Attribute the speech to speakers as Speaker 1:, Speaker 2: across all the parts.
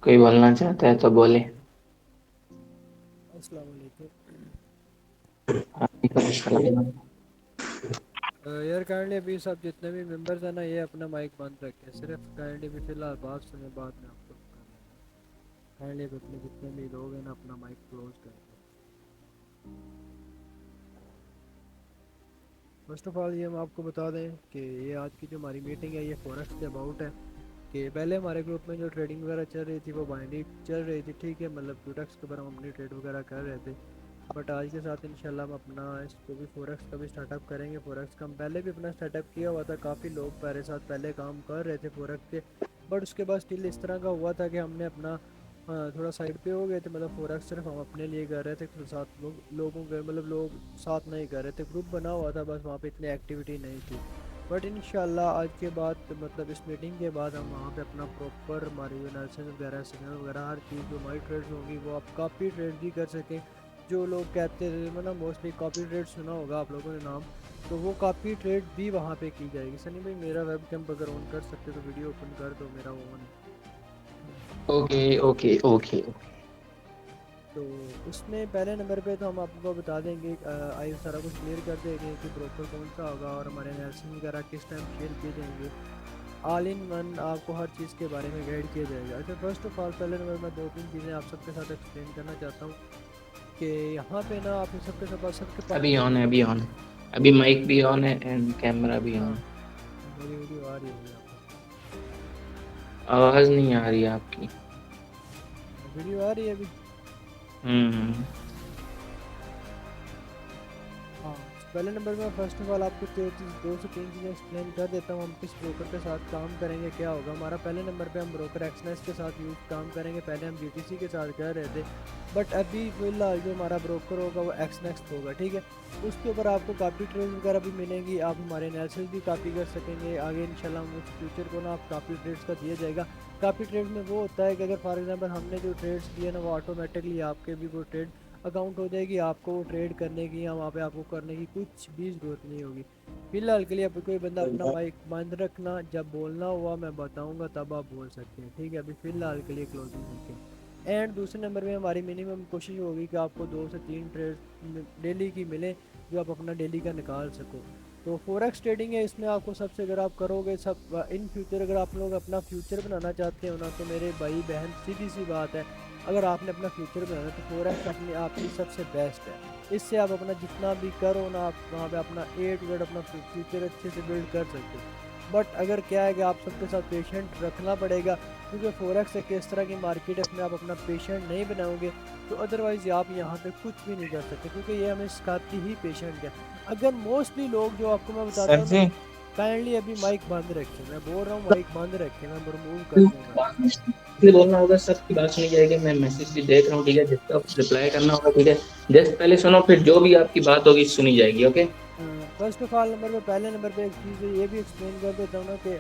Speaker 1: कोई बोलना चाहता है तो बोले।
Speaker 2: अस्सलाम वालेकुम।
Speaker 1: वालेकुम अस्सलाम।
Speaker 2: यार काइंडली अभी सब जितने भी मेंबर्स हैं ना, ये अपना माइक बंद रखें। सिर्फ काइंडली भी फिलहाल बात सुने, बाद में आपको कर लेंगे। काइंडली अपने जितने भी लोग हैं ना, अपना माइक क्लोज कर दें। फर्स्ट ऑफ ऑल ये हम आपको बता दें कि ये आज की जो हमारी मीटिंग है, ये फॉरेक्स के अबाउट है। कि पहले हमारे ग्रुप में जो ट्रेडिंग वगैरह चल रही थी, वो बाइनरी चल रही थी, ठीक है, मतलब प्रोडक्ट्स के ऊपर हम अपनी ट्रेड वगैरह कर रहे थे। बट आज के साथ इंशाल्लाह हम अपना इसको भी फोरेक्स का भी स्टार्टअप करेंगे। फोरेक्स का हम पहले भी अपना स्टार्टअप किया हुआ था, काफ़ी लोग हमारे साथ पहले काम कर रहे थे फोरेक्स के। बट उसके बाद स्टिल इस तरह का हुआ था कि हमने अपना थोड़ा साइड पे हो गए थे। मतलब फोरेक्स सिर्फ हम अपने लिए कर रहे थे, फिर साथ लोगों के मतलब लोग साथ नहीं कर रहे थे। ग्रुप बना हुआ था, बस वहाँ पे इतनी एक्टिविटी नहीं थी। बट इंशाल्लाह आज के बाद मतलब इस मीटिंग के बाद हम वहाँ पे अपना प्रॉपर हमारी एनालिसिस वगैरह सिग्नल वगैरह हर चीज़ जो हमारी ट्रेड्स होंगी वो आप कॉपी ट्रेड भी कर सकें। जो लोग कहते थे मतलब मोस्टली कॉपी ट्रेड सुना होगा आप लोगों ने नाम, तो वो कॉपी ट्रेड भी वहाँ पे की जाएगी। सनी भाई मेरा वेब कैम अगर ऑन कर सकते तो वीडियो ओपन कर दो, मेरा वो ऑन है।
Speaker 1: Okay okay okay.
Speaker 2: तो उसमें पहले नंबर पे तो हम आपको बता देंगे, आई सारा कुछ क्लियर कर देंगे कि ब्रोकर कौन सा होगा और हमारे एनालिसिस वगैरह किस टाइम शेयर किए जाएंगे। ऑल इन वन आपको हर चीज़ के बारे में गाइड किया जाएगा। अच्छा, फर्स्ट ऑफ ऑल पहले नंबर मैं दो तीन चीज़ें आप सबके साथ एक्सप्लेन करना चाहता हूँ कि यहाँ पे ना आप सबके पास
Speaker 1: अभी
Speaker 2: जो
Speaker 1: ऑन है,
Speaker 2: भी
Speaker 1: अभी ऑन है। अभी माइक भी ऑन है एंड कैमरा भी
Speaker 2: हाँ,
Speaker 1: ऑन है।
Speaker 2: मेरी वीडियो आ रही होगी आपको।
Speaker 1: आवाज नहीं आ रही है आपकी।
Speaker 2: वीडियो आ रही है अभी।
Speaker 1: हम्म।
Speaker 2: हाँ, पहले नंबर में फर्स्ट ऑफ ऑल आपको दो से तीन चीज़ें एक्सप्लेन कर देता हूँ। हम किस ब्रोकर के साथ काम करेंगे, क्या होगा हमारा। पहले नंबर पे हम ब्रोकर एक्सनेस के साथ यूज काम करेंगे। पहले हम बीटीसी के साथ कर रहे थे, बट अभी फिलहाल जो हमारा ब्रोकर होगा वो एक्सनेक्स होगा, ठीक है। उसके ऊपर आपको काफ़ी ट्रेड वगैरह भी मिलेंगी, आप हमारे एनालिसिस भी काफ़ी कर सकेंगे आगे इंशाल्लाह। हम उस फ्यूचर को ना आप काफ़ी ट्रेड्स का दिया जाएगा। काफ़ी ट्रेड्स में वो होता है कि अगर फॉर एग्जांपल हमने जो ट्रेड्स दिए ना, वो ऑटोमेटिकली आपके भी वो ट्रेड अकाउंट हो जाएगी। आपको ट्रेड करने की या वहाँ पे आपको करने की कुछ भी ज़रूरत नहीं होगी। फिलहाल के लिए अभी कोई बंदा अपना माइक बंद रखना, जब बोलना हुआ मैं बताऊंगा तब आप बोल सकते हैं, ठीक है। अभी फ़िलहाल के लिए क्लोजिंग रखें। एंड दूसरे नंबर में हमारी मिनिमम कोशिश होगी कि आपको दो से तीन ट्रेड डेली की मिले, जो आप अपना डेली का निकाल सको। तो फोरेक्स ट्रेडिंग है, इसमें आपको सबसे अगर आप करोगे सब इन फ्यूचर, अगर आप लोग अपना फ्यूचर बनाना चाहते हो ना, तो मेरे भाई बहन सीधी सी बात है, अगर आपने अपना फ्यूचर बनाना है तो फोरेक्स अपनी आपकी सबसे बेस्ट है। इससे आप अपना जितना भी करो ना, आप वहाँ पे अपना ए टू जेड अपना फ्यूचर अच्छे से बिल्ड कर सकते हो। बट अगर क्या है कि आप सबके साथ पेशेंट रखना पड़ेगा, क्योंकि फोरेक्स एक इस तरह की मार्केट है, इसमें आप अपना पेशेंट नहीं बनाओगे तो अदरवाइज़ आप यहाँ पे कुछ भी नहीं कर सकते, क्योंकि ये हमें सिखाती ही पेशेंट है। अगर मोस्टली लोग जो आपको मैं बताता
Speaker 1: सर
Speaker 2: हूँ ना,
Speaker 1: जी,
Speaker 2: काइंडली अभी माइक बंद रखें, मैं बोल रहा हूँ माइक बंद रखें, मैं रिमूव कर दूंगा।
Speaker 1: इसलिए बोलना होगा, सबकी बात सुनी जाएगी। मैं मैसेज भी देख रहा हूँ, ठीक है, जिसका रिप्लाई करना होगा, ठीक है। जस्ट पहले सुनो, फिर जो भी आपकी बात होगी सुनी जाएगी। Okay.
Speaker 2: First of all number पे पहले नंबर पे एक चीज़ ये भी एक्सप्लेन कर देता हूँ ना कि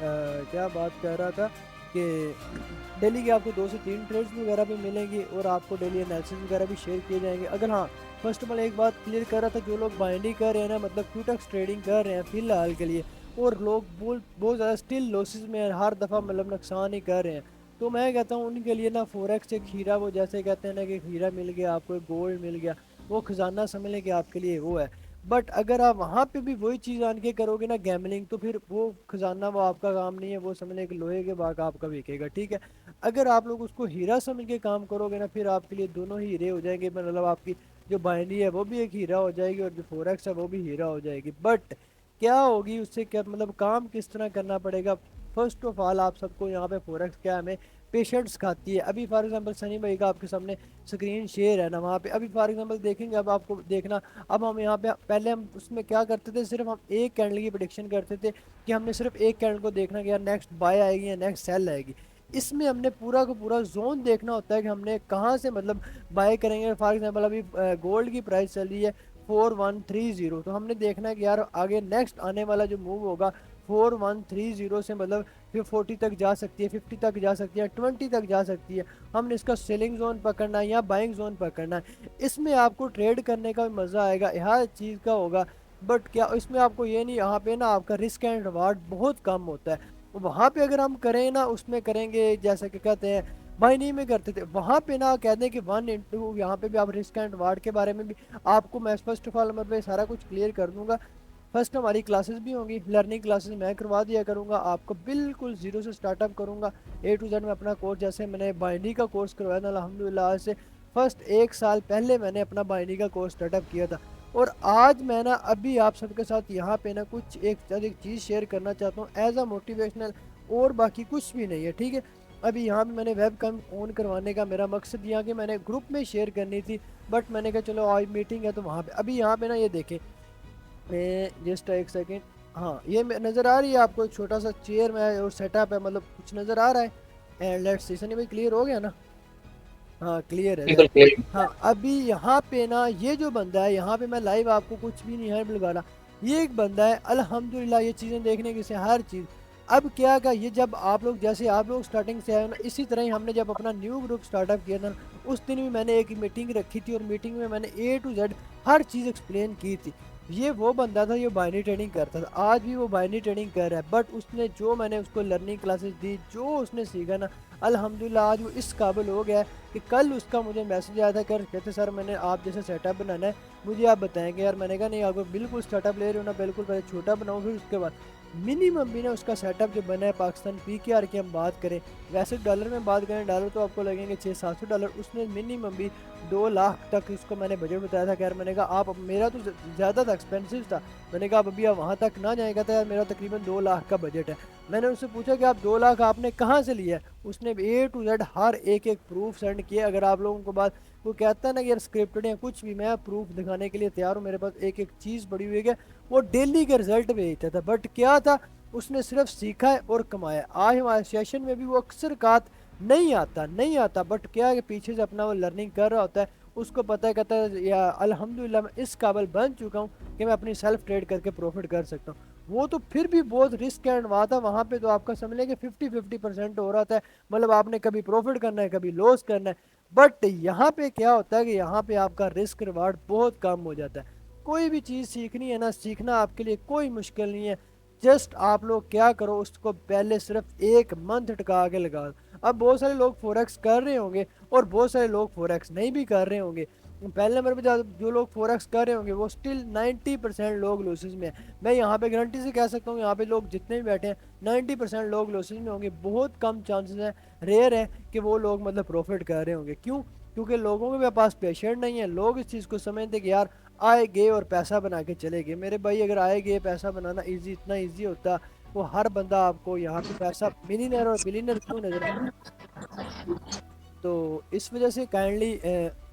Speaker 2: क्या बात कर रहा था कि डेली के आपको दो से तीन ट्रेड्स वगैरह भी मिलेंगी और आपको डेली एनालिसिस वगैरह भी शेयर किए जाएंगे। अगर हाँ, फर्स्ट ऑफ ऑल एक बात क्लियर कर रहा था, जो लोग बाइंडिंग कर रहे हैं ना, मतलब क्यूटक्स ट्रेडिंग कर रहे हैं फिलहाल के लिए, और लोग बहुत ज़्यादा स्टिल लॉसेस में हैं, हर दफ़ा मतलब नुकसान ही कर रहे हैं, तो मैं कहता हूँ उनके लिए ना फोरेक्स एक हीरा, वो जैसे कहते हैं ना कि हीरा मिल गया आपको, एक गोल्ड मिल गया, वो खजाना समझ लें कि आपके लिए वो है। बट अगर आप वहाँ पे भी वही चीज़ आन के करोगे ना, गैमलिंग, तो फिर वो खजाना वो आपका काम नहीं है, वो समझ लें कि लोहे के भाग आपका बिकेगा, ठीक है। अगर आप लोग उसको हीरा समझ के काम करोगे ना, फिर आपके लिए दोनों ही हीरे हो जाएंगे। मतलब आपकी जो बाइनरी है वो भी एक हीरा हो जाएगी और जो फोरेक्स है वो भी हीरा हो जाएगी। बट क्या होगी उससे, क्या मतलब काम किस तरह करना पड़ेगा। फर्स्ट ऑफ ऑल आप सबको यहाँ पे फोरेक्स क्या हमें पेशेंट्स खाती है। अभी फॉर एग्जांपल सनी भाई का आपके सामने स्क्रीन शेयर है ना, वहाँ पे अभी फॉर एग्जांपल देखेंगे, अब आपको देखना। अब हम यहाँ पे पहले हम उसमें क्या करते थे, सिर्फ हम एक कैंडल की प्रिडिक्शन करते थे कि हमने सिर्फ एक कैंडल को देखना कि यार नेक्स्ट बाय आएगी या नेक्स्ट सेल आएगी। इसमें हमने पूरा का पूरा जोन देखना होता है कि हमने कहाँ से मतलब बाय करेंगे। फॉर एग्जांपल अभी गोल्ड की प्राइस चल रही है 4130, तो हमने देखना है कि यार आगे नेक्स्ट आने वाला जो मूव होगा 4130 से मतलब फिर 40 तक जा सकती है, 50 तक जा सकती है, 20 तक जा सकती है। हमने इसका सेलिंग जोन पकड़ना है या बाइंग जोन पकड़ना है। इसमें आपको ट्रेड करने का भी मज़ा आएगा, हर चीज़ का होगा। बट क्या इसमें आपको ये नहीं, यहाँ पे ना आपका रिस्क एंड रिवार्ड बहुत कम होता है। वहाँ पे अगर हम करें ना, उसमें करेंगे जैसा कि कहते हैं बाइनरी में करते थे। वहाँ पे ना कहते हैं कि 1 इंटू, यहाँ पे भी आप रिस्क एंड वार्ड के बारे में भी आपको मैं फर्स्ट ऑफ ऑल नंबर पे सारा कुछ क्लियर कर दूंगा। फर्स्ट हमारी क्लासेस भी होंगी, लर्निंग क्लासेस मैं करवा दिया करूँगा आपको, बिल्कुल जीरो से स्टार्टअप करूँगा ए टू जेड में अपना कोर्स। जैसे मैंने बाइनरी का कोर्स करवाया था अल्हम्दुलिल्लाह, आज से फर्स्ट 1 साल पहले मैंने अपना बाइनरी का कोर्स स्टार्टअप किया था। और आज मैं ना अभी आप सबके साथ यहाँ पे ना कुछ एक चीज़ शेयर करना चाहता हूँ एज अ मोटिवेशनल, और बाकी कुछ भी नहीं है, ठीक है। अभी यहाँ पे मैंने वेब कैम ऑन करवाने का मेरा मकसद यहाँ कि मैंने ग्रुप में शेयर करनी थी, बट मैंने कहा चलो आज मीटिंग है तो वहाँ पे अभी यहाँ पे ना ये देखें, मैं जस्ट एक सेकेंड, हाँ ये नज़र आ रही है आपको, एक छोटा सा चेयर में और सेटअप है, मतलब कुछ नज़र आ रहा है। एंड लेट्स सी, सनी भाई क्लियर हो गया ना? हाँ क्लियर है
Speaker 1: बिल्कुल
Speaker 2: चलो।
Speaker 1: क्लियर।
Speaker 2: हाँ अभी यहाँ पे ना ये जो बंदा है, यहाँ पे मैं लाइव आपको कुछ भी नहीं है लगा रहा, ये एक बंदा है अल्हम्दुलिल्लाह, ये चीज़ें देखने की से हर चीज़। अब क्या का ये जब आप लोग, जैसे आप लोग स्टार्टिंग से आए हो ना, इसी तरह ही हमने जब अपना न्यू ग्रुप स्टार्टअप किया था, उस दिन भी मैंने एक मीटिंग रखी थी और मीटिंग में मैंने ए टू जेड हर चीज़ एक्सप्लेन की थी। ये वो बंदा था, ये बाइनरी ट्रेडिंग करता था, आज भी वो बाइनरी ट्रेडिंग कर रहा है, बट उसने जो मैंने उसको लर्निंग क्लासेस दी, जो उसने सीखा ना, अल्हम्दुलिल्लाह आज वो इस काबिल हो गया है कि कल उसका मुझे मैसेज आया था कर कहते सर मैंने आप जैसे सेटअप बनाना है, मुझे आप बताएंगे यार। मैंने कहा नहीं, आपको बिल्कुल स्टार्टअप ले रहे हो ना, बिल्कुल पहले छोटा बनाओ, फिर उसके बाद मिनिमम भी ना उसका सेटअप जो बना है पाकिस्तान PKR की हम बात करें, वैसे डॉलर में बात करें, डॉलर तो आपको लगेंगे 600-700 डॉलर, उसने मिनिमम भी 2 लाख तक इसको मैंने बजट बताया था। यार मैंने कहा आप, मेरा तो ज़्यादा था, एक्सपेंसिव था, मैंने कहा आप अभी आप वहाँ तक ना जाएगा था यार, मेरा तकरीबन 2 लाख का बजट है। मैंने उससे पूछा कि आप 2 लाख आपने कहाँ से लिया है, उसने ए टू जेड हर एक एक प्रूफ सेंड किया। अगर आप लोगों को बात, वो कहता है ना कि यार स्क्रिप्टेड है कुछ भी, मैं प्रूफ दिखाने के लिए तैयार हूँ, मेरे पास एक एक चीज़ पड़ी हुई है। वो डेली के रिजल्ट भेजता था, बट क्या था, उसने सिर्फ सीखा है और कमाया। आज हमारे सेशन में भी वो अक्सर कात नहीं आता, बट क्या है कि पीछे से अपना वो लर्निंग कर रहा होता है, उसको पता है, कहता है या अल्हम्दुलिल्लाह मैं इस काबिल बन चुका हूँ कि मैं अपनी सेल्फ ट्रेड करके प्रॉफिट कर सकता हूँ। वो तो फिर भी बहुत रिस्क एंड वहाँ था, वहाँ पे तो आपका समझ लें कि 50-50% हो रहा था, मतलब आपने कभी प्रॉफिट करना है कभी लॉस करना है। बट यहाँ पे क्या होता है कि यहाँ पे आपका रिस्क रिवार्ड बहुत कम हो जाता है। कोई भी चीज़ सीखनी है ना, सीखना आपके लिए कोई मुश्किल नहीं है। जस्ट आप लोग क्या करो, उसको पहले सिर्फ 1 मंथ टिका के लगा। अब बहुत सारे लोग फोरेक्स कर रहे होंगे और बहुत सारे लोग फोरेक्स नहीं भी कर रहे होंगे। पहले नंबर पे जो लोग फोरेक्स कर रहे होंगे वो स्टिल 90% लोग लॉसेज में है। मैं यहाँ पे गारंटी से कह सकता हूँ, यहाँ पे लोग जितने भी बैठे हैं 90% लोग लॉसेज में होंगे। बहुत कम चांसेस हैं, रेयर है कि वो लोग मतलब प्रॉफिट कर रहे होंगे। क्यों? क्योंकि लोगों के पास पेशेंट नहीं है। लोग इस चीज़ को समझते कि यार आए गए और पैसा बना के चले गए। मेरे भाई अगर आए गए पैसा बनाना इजी, इतना इजी होता वो हर बंदा आपको यहाँ पे पैसा मिलीनियर और बिलीनियर क्यों नजर आता। तो इस वजह से काइंडली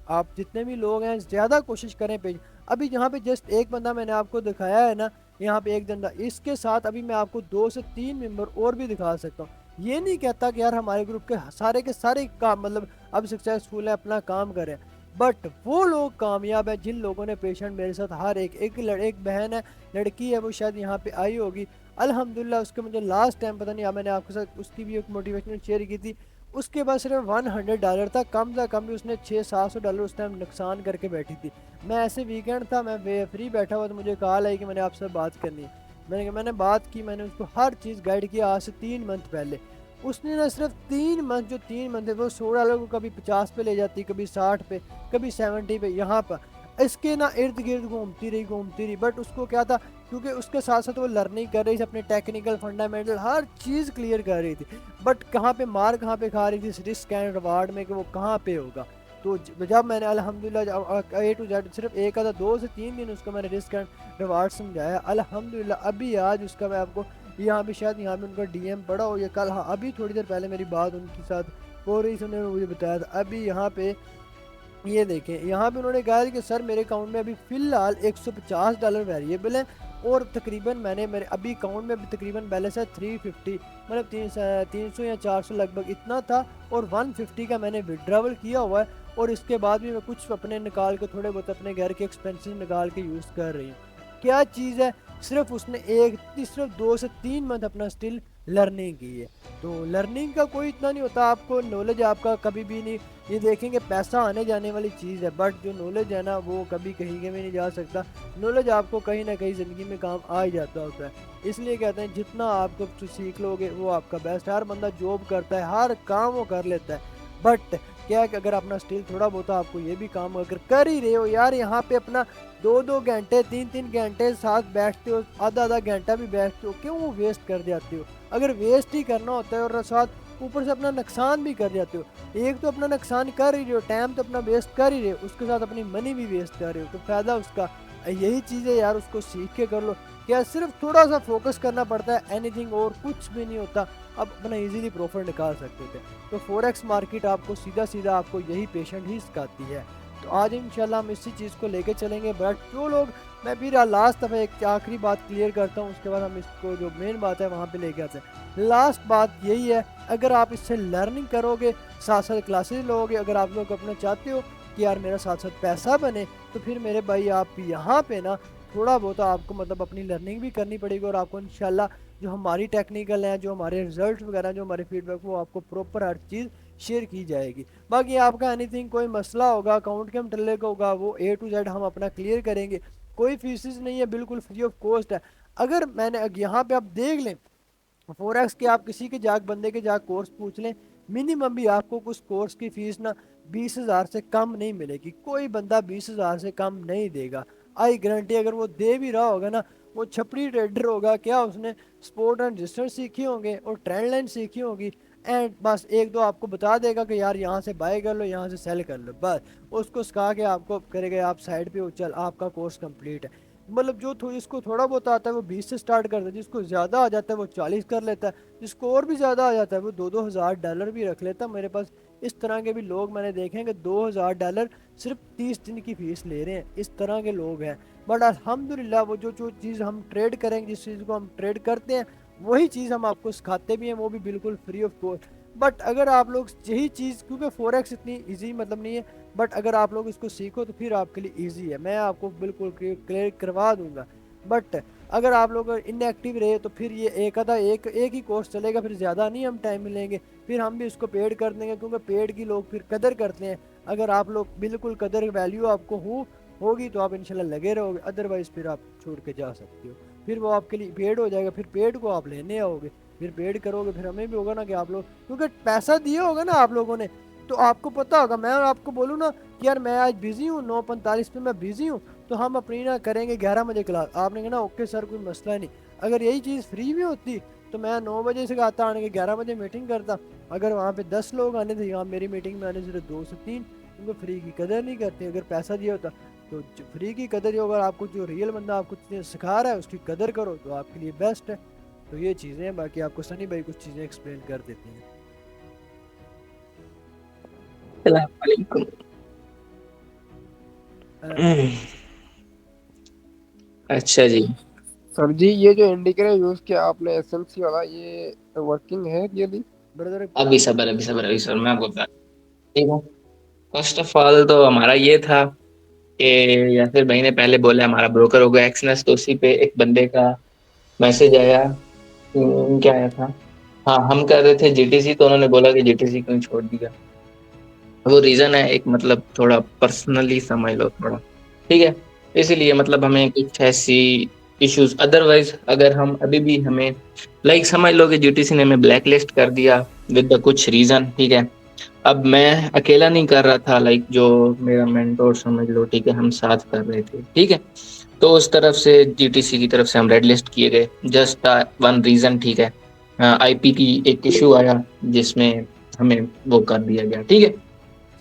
Speaker 2: आप जितने भी लोग हैं ज़्यादा कोशिश करें पेज। अभी यहाँ पे जस्ट एक बंदा मैंने आपको दिखाया है ना, यहाँ पे एक बंदा, इसके साथ अभी मैं आपको 2 से 3 मेंबर और भी दिखा सकता हूँ। ये नहीं कहता कि यार हमारे ग्रुप के सारे काम मतलब अब सक्सेसफुल है, अपना काम करें, बट वो लोग कामयाब है जिन लोगों ने पेशेंट मेरे साथ हर एक बहन है, लड़की है, वो शायद यहाँ पे आई होगी अल्हम्दुलिल्लाह। उसके मुझे लास्ट टाइम पता नहीं, मैंने आपके साथ उसकी भी एक मोटिवेशनल शेयर की थी। उसके पास सिर्फ $100 था, कम से कम भी उसने 600-700 उस टाइम नुकसान करके बैठी थी। मैं ऐसे वीकेंड था, मैं फ्री बैठा हुआ तो मुझे कॉल आई कि मैंने आपसे बात करनी है। मैंने बात की, मैंने उसको हर चीज़ गाइड किया आज से 3 मंथ पहले। उसने ना सिर्फ 3 मंथ, जो 3 मंथ है वो $100 को कभी 50 पे ले जाती, कभी 60 पे, कभी 70 पे, यहाँ पर इसके ना इर्द गिर्द घूमती रही। बट उसको क्या था, क्योंकि उसके साथ साथ वो लर्निंग कर रही थी, अपने टेक्निकल फंडामेंटल हर चीज़ क्लियर कर रही थी। बट कहाँ पे खा रही थी इस रिस्क एंड रिवार्ड में कि वो कहाँ पे होगा। तो जब मैंने अल्हम्दुलिल्लाह ए टू जेड सिर्फ एक आधा 2 से 3 दिन उसको मैंने रिस्क एंड रिवार्ड समझाया अल्हम्दुलिल्लाह। अभी आज उसका मैं आपको यहाँ पे शायद यहाँ पे उनका DM पड़ा हो या कल, हाँ अभी थोड़ी देर पहले मेरी बात उनके साथ हो रही थी, उन्होंने मुझे बताया था। अभी यहाँ पे ये देखें, यहाँ पे उन्होंने कहा कि सर मेरे अकाउंट में अभी फ़िलहाल $150 वेरिएबल है और तकरीबन मैंने मेरे अभी अकाउंट में तकरीबन बैलेंस है 350, मतलब 300 या 400 लगभग इतना था, और 150 का मैंने विड्रॉवल किया हुआ है। और इसके बाद भी मैं कुछ अपने निकाल के थोड़े बहुत अपने घर के एक्सपेंसेस निकाल के यूज़ कर रही हूँ। क्या चीज़ है, सिर्फ उसने सिर्फ 2 से 3 मंथ अपना स्टिल लर्निंग की है। तो लर्निंग का कोई इतना नहीं होता, आपको नॉलेज आपका कभी भी नहीं, ये देखेंगे पैसा आने जाने वाली चीज़ है, बट जो नॉलेज है ना वो कभी कहीं के भी नहीं जा सकता। नॉलेज आपको कहीं ना कहीं ज़िंदगी में काम आ ही जाता होता है। इसलिए कहते हैं जितना आप कुछ सीख लोगे वो आपका बेस्ट है। हर बंदा जॉब करता है, हर काम वो कर लेता है, बट क्या है कि अगर अपना स्टिल थोड़ा बहुत आपको ये भी काम अगर कर ही रहे हो यार, यहाँ पे अपना 2-2 घंटे 3-3 घंटे साथ बैठते हो, आधा आधा घंटा भी बैठते हो, क्यों वो वेस्ट कर जाते हो? अगर वेस्ट ही करना होता है और साथ ऊपर से अपना नुकसान भी कर जाते हो। एक तो अपना नुकसान कर ही रहे हो, टाइम तो अपना वेस्ट कर ही रहे हो, उसके साथ अपनी मनी भी वेस्ट कर रहे हो, तो फायदा उसका यही चीज़ है यार, उसको सीख के कर लो। क्या सिर्फ थोड़ा सा फोकस करना पड़ता है, एनीथिंग और कुछ भी नहीं होता। अब अपना इजीली प्रॉफिट निकाल सकते थे। तो फॉरेक्स मार्केट आपको सीधा सीधा आपको यही पेशेंट ही सिखाती है। तो आज इंशाल्लाह हम इसी चीज़ को लेके चलेंगे। बट जो लोग, मैं फिर लास्ट दफ़ा एक आखिरी बात क्लियर करता हूँ, उसके बाद हम इसको जो मेन बात है वहाँ पे लेके आते हैं। लास्ट बात यही है, अगर आप इससे लर्निंग करोगे, साथ साथ क्लासेस लोगे, अगर आप लोग अपना चाहते हो कि यार मेरा साथ साथ पैसा बने, तो फिर मेरे भाई आप यहाँ पे ना थोड़ा बहुत आपको मतलब अपनी लर्निंग भी करनी पड़ेगी, और आपको इंशाल्लाह जो हमारी टेक्निकल हैं, जो हमारे रिजल्ट वगैरह, जो हमारे फीडबैक, वो आपको प्रॉपर हर चीज़ शेयर की जाएगी। बाकी आपका एनीथिंग कोई मसला होगा, अकाउंट के मतलब होगा, वो A to Z हम अपना क्लियर करेंगे। कोई फीसिस नहीं है, बिल्कुल फ्री ऑफ कॉस्ट है। अगर मैंने यहाँ पे आप देख लें फोरेक्स के, आप किसी के जाग बंदे के जाग कोर्स पूछ लें, मिनिमम भी आपको कुछ कोर्स की फीस ना 20,000 से कम नहीं मिलेगी। कोई बंदा 20,000 से कम नहीं देगा, आई गारंटी। अगर वो दे भी रहा होगा ना, वो छपड़ी ट्रेडर होगा, क्या उसने स्पोर्ट एंड रजिस्टर सीखी होंगे और ट्रेंड लाइन सीखी होगी, एंड बस एक दो आपको बता देगा कि यार यहाँ से बाय कर लो, यहाँ से सेल कर लो, बस उसको सिखा के आपको करेगा, आप साइड पे हो, चल आपका कोर्स कंप्लीट है। मतलब जो इसको थोड़ा बहुत आता है वो 20 से स्टार्ट करता है, जिसको ज़्यादा आ जाता है वो 40 कर लेता है, जिसको और भी ज़्यादा आ जाता है वो 2-2 हज़ार डॉलर भी रख लेता है। मेरे पास इस तरह के भी लोग मैंने देखे हैं कि 2,000 डॉलर सिर्फ 30 दिन की फीस ले रहे हैं, इस तरह के लोग हैं। बट अल्हम्दुलिल्लाह वो जो जो चीज़ हम ट्रेड करेंगे, जिस चीज़ को हम ट्रेड करते हैं, वही चीज़ हम आपको सिखाते भी हैं, वो भी बिल्कुल फ्री ऑफ कॉस्ट। बट अगर आप लोग यही चीज़, क्योंकि फोरेक्स इतनी ईजी मतलब नहीं है, बट अगर आप लोग इसको सीखो तो फिर आपके लिए ईजी है, मैं आपको बिल्कुल क्लियर करवा दूंगा। बट अगर आप लोग इनएक्टिव रहे तो फिर ये एक आधा एक ही कोर्स चलेगा, फिर ज़्यादा नहीं हम टाइम मिलेंगे, फिर हम भी इसको पेड कर देंगे, क्योंकि पेड की लोग फिर कदर करते हैं। अगर आप लोग बिल्कुल कदर वैल्यू आपको होगी तो आप इंशाल्लाह लगे रहोगे, अदरवाइज फिर आप छोड़ के जा सकते हो। फिर वो आपके लिए पेड हो जाएगा, फिर पेड को आप लेने आओगे, फिर पेड करोगे, फिर हमें भी होगा ना कि आप लोग, क्योंकि पैसा दिया होगा ना आप लोगों ने, तो आपको पता होगा। मैं आपको बोलूँ ना कि यार मैं आज बिजी हूँ, 9:45 पे मैं बिजी हूँ, तो हम अपनी ना करेंगे 11 बजे क्लास, आपने कहना ओके सर कोई मसला नहीं। अगर यही चीज़ फ्री भी होती तो मैं 9 बजे से आता, आने के 11 बजे मीटिंग करता। अगर वहाँ पे 10 लोग आने थे, यहाँ मेरी मीटिंग में आने सिर्फ 2 से 3, उनको फ्री की कदर नहीं करते। अगर पैसा दिया होता तो फ्री की कदर ही, अगर आपको जो रियल बंदा आपको चीज़ें सिखा रहा है उसकी कदर करो तो आपके लिए बेस्ट है। तो ये चीज़ें हैं, बाकी आपको सनी भाई कुछ चीज़ें एक्सप्लेन कर देती हैं।
Speaker 1: अस्सलाम वालेकुम। अच्छा जी।
Speaker 3: सर जी, ये जो इंडिकेटर यूज किया आपने एसएमसी वाला, ये वर्किंग है रियली?
Speaker 2: ब्रदर
Speaker 1: अभी सबर मैं आपको बता, ठीक है। फर्स्ट ऑफ ऑल तो हमारा ये था कि यासिर भाई ने पहले बोला हमारा ब्रोकर होगा एक्सनेस, तो उसी पे एक बंदे का मैसेज आया। क्या आया था? हाँ, हम कर रहे थे जीटीसी, तो उन्होंने बोला कि जीटीसी क्यों छोड़ दिया। वो रीजन है एक, मतलब थोड़ा पर्सनली समझ लो थोड़ा, ठीक है। इसीलिए मतलब हमें कुछ ऐसी इश्यूज, अदरवाइज अगर हम अभी भी हमें लाइक समझ लो कि जीटीसी ने हमें ब्लैक लिस्ट कर दिया विद द कुछ रीजन, ठीक है। अब मैं अकेला नहीं कर रहा था, लाइक जो मेरा मेंटोर समझ लो, ठीक है, हम साथ कर रहे थे, ठीक है। तो उस तरफ से जीटीसी की तरफ से हम रेड लिस्ट किए गए, जस्ट वन रीजन, ठीक है। आईपी की एक इशू आया जिसमें हमें वो कर दिया गया, ठीक है।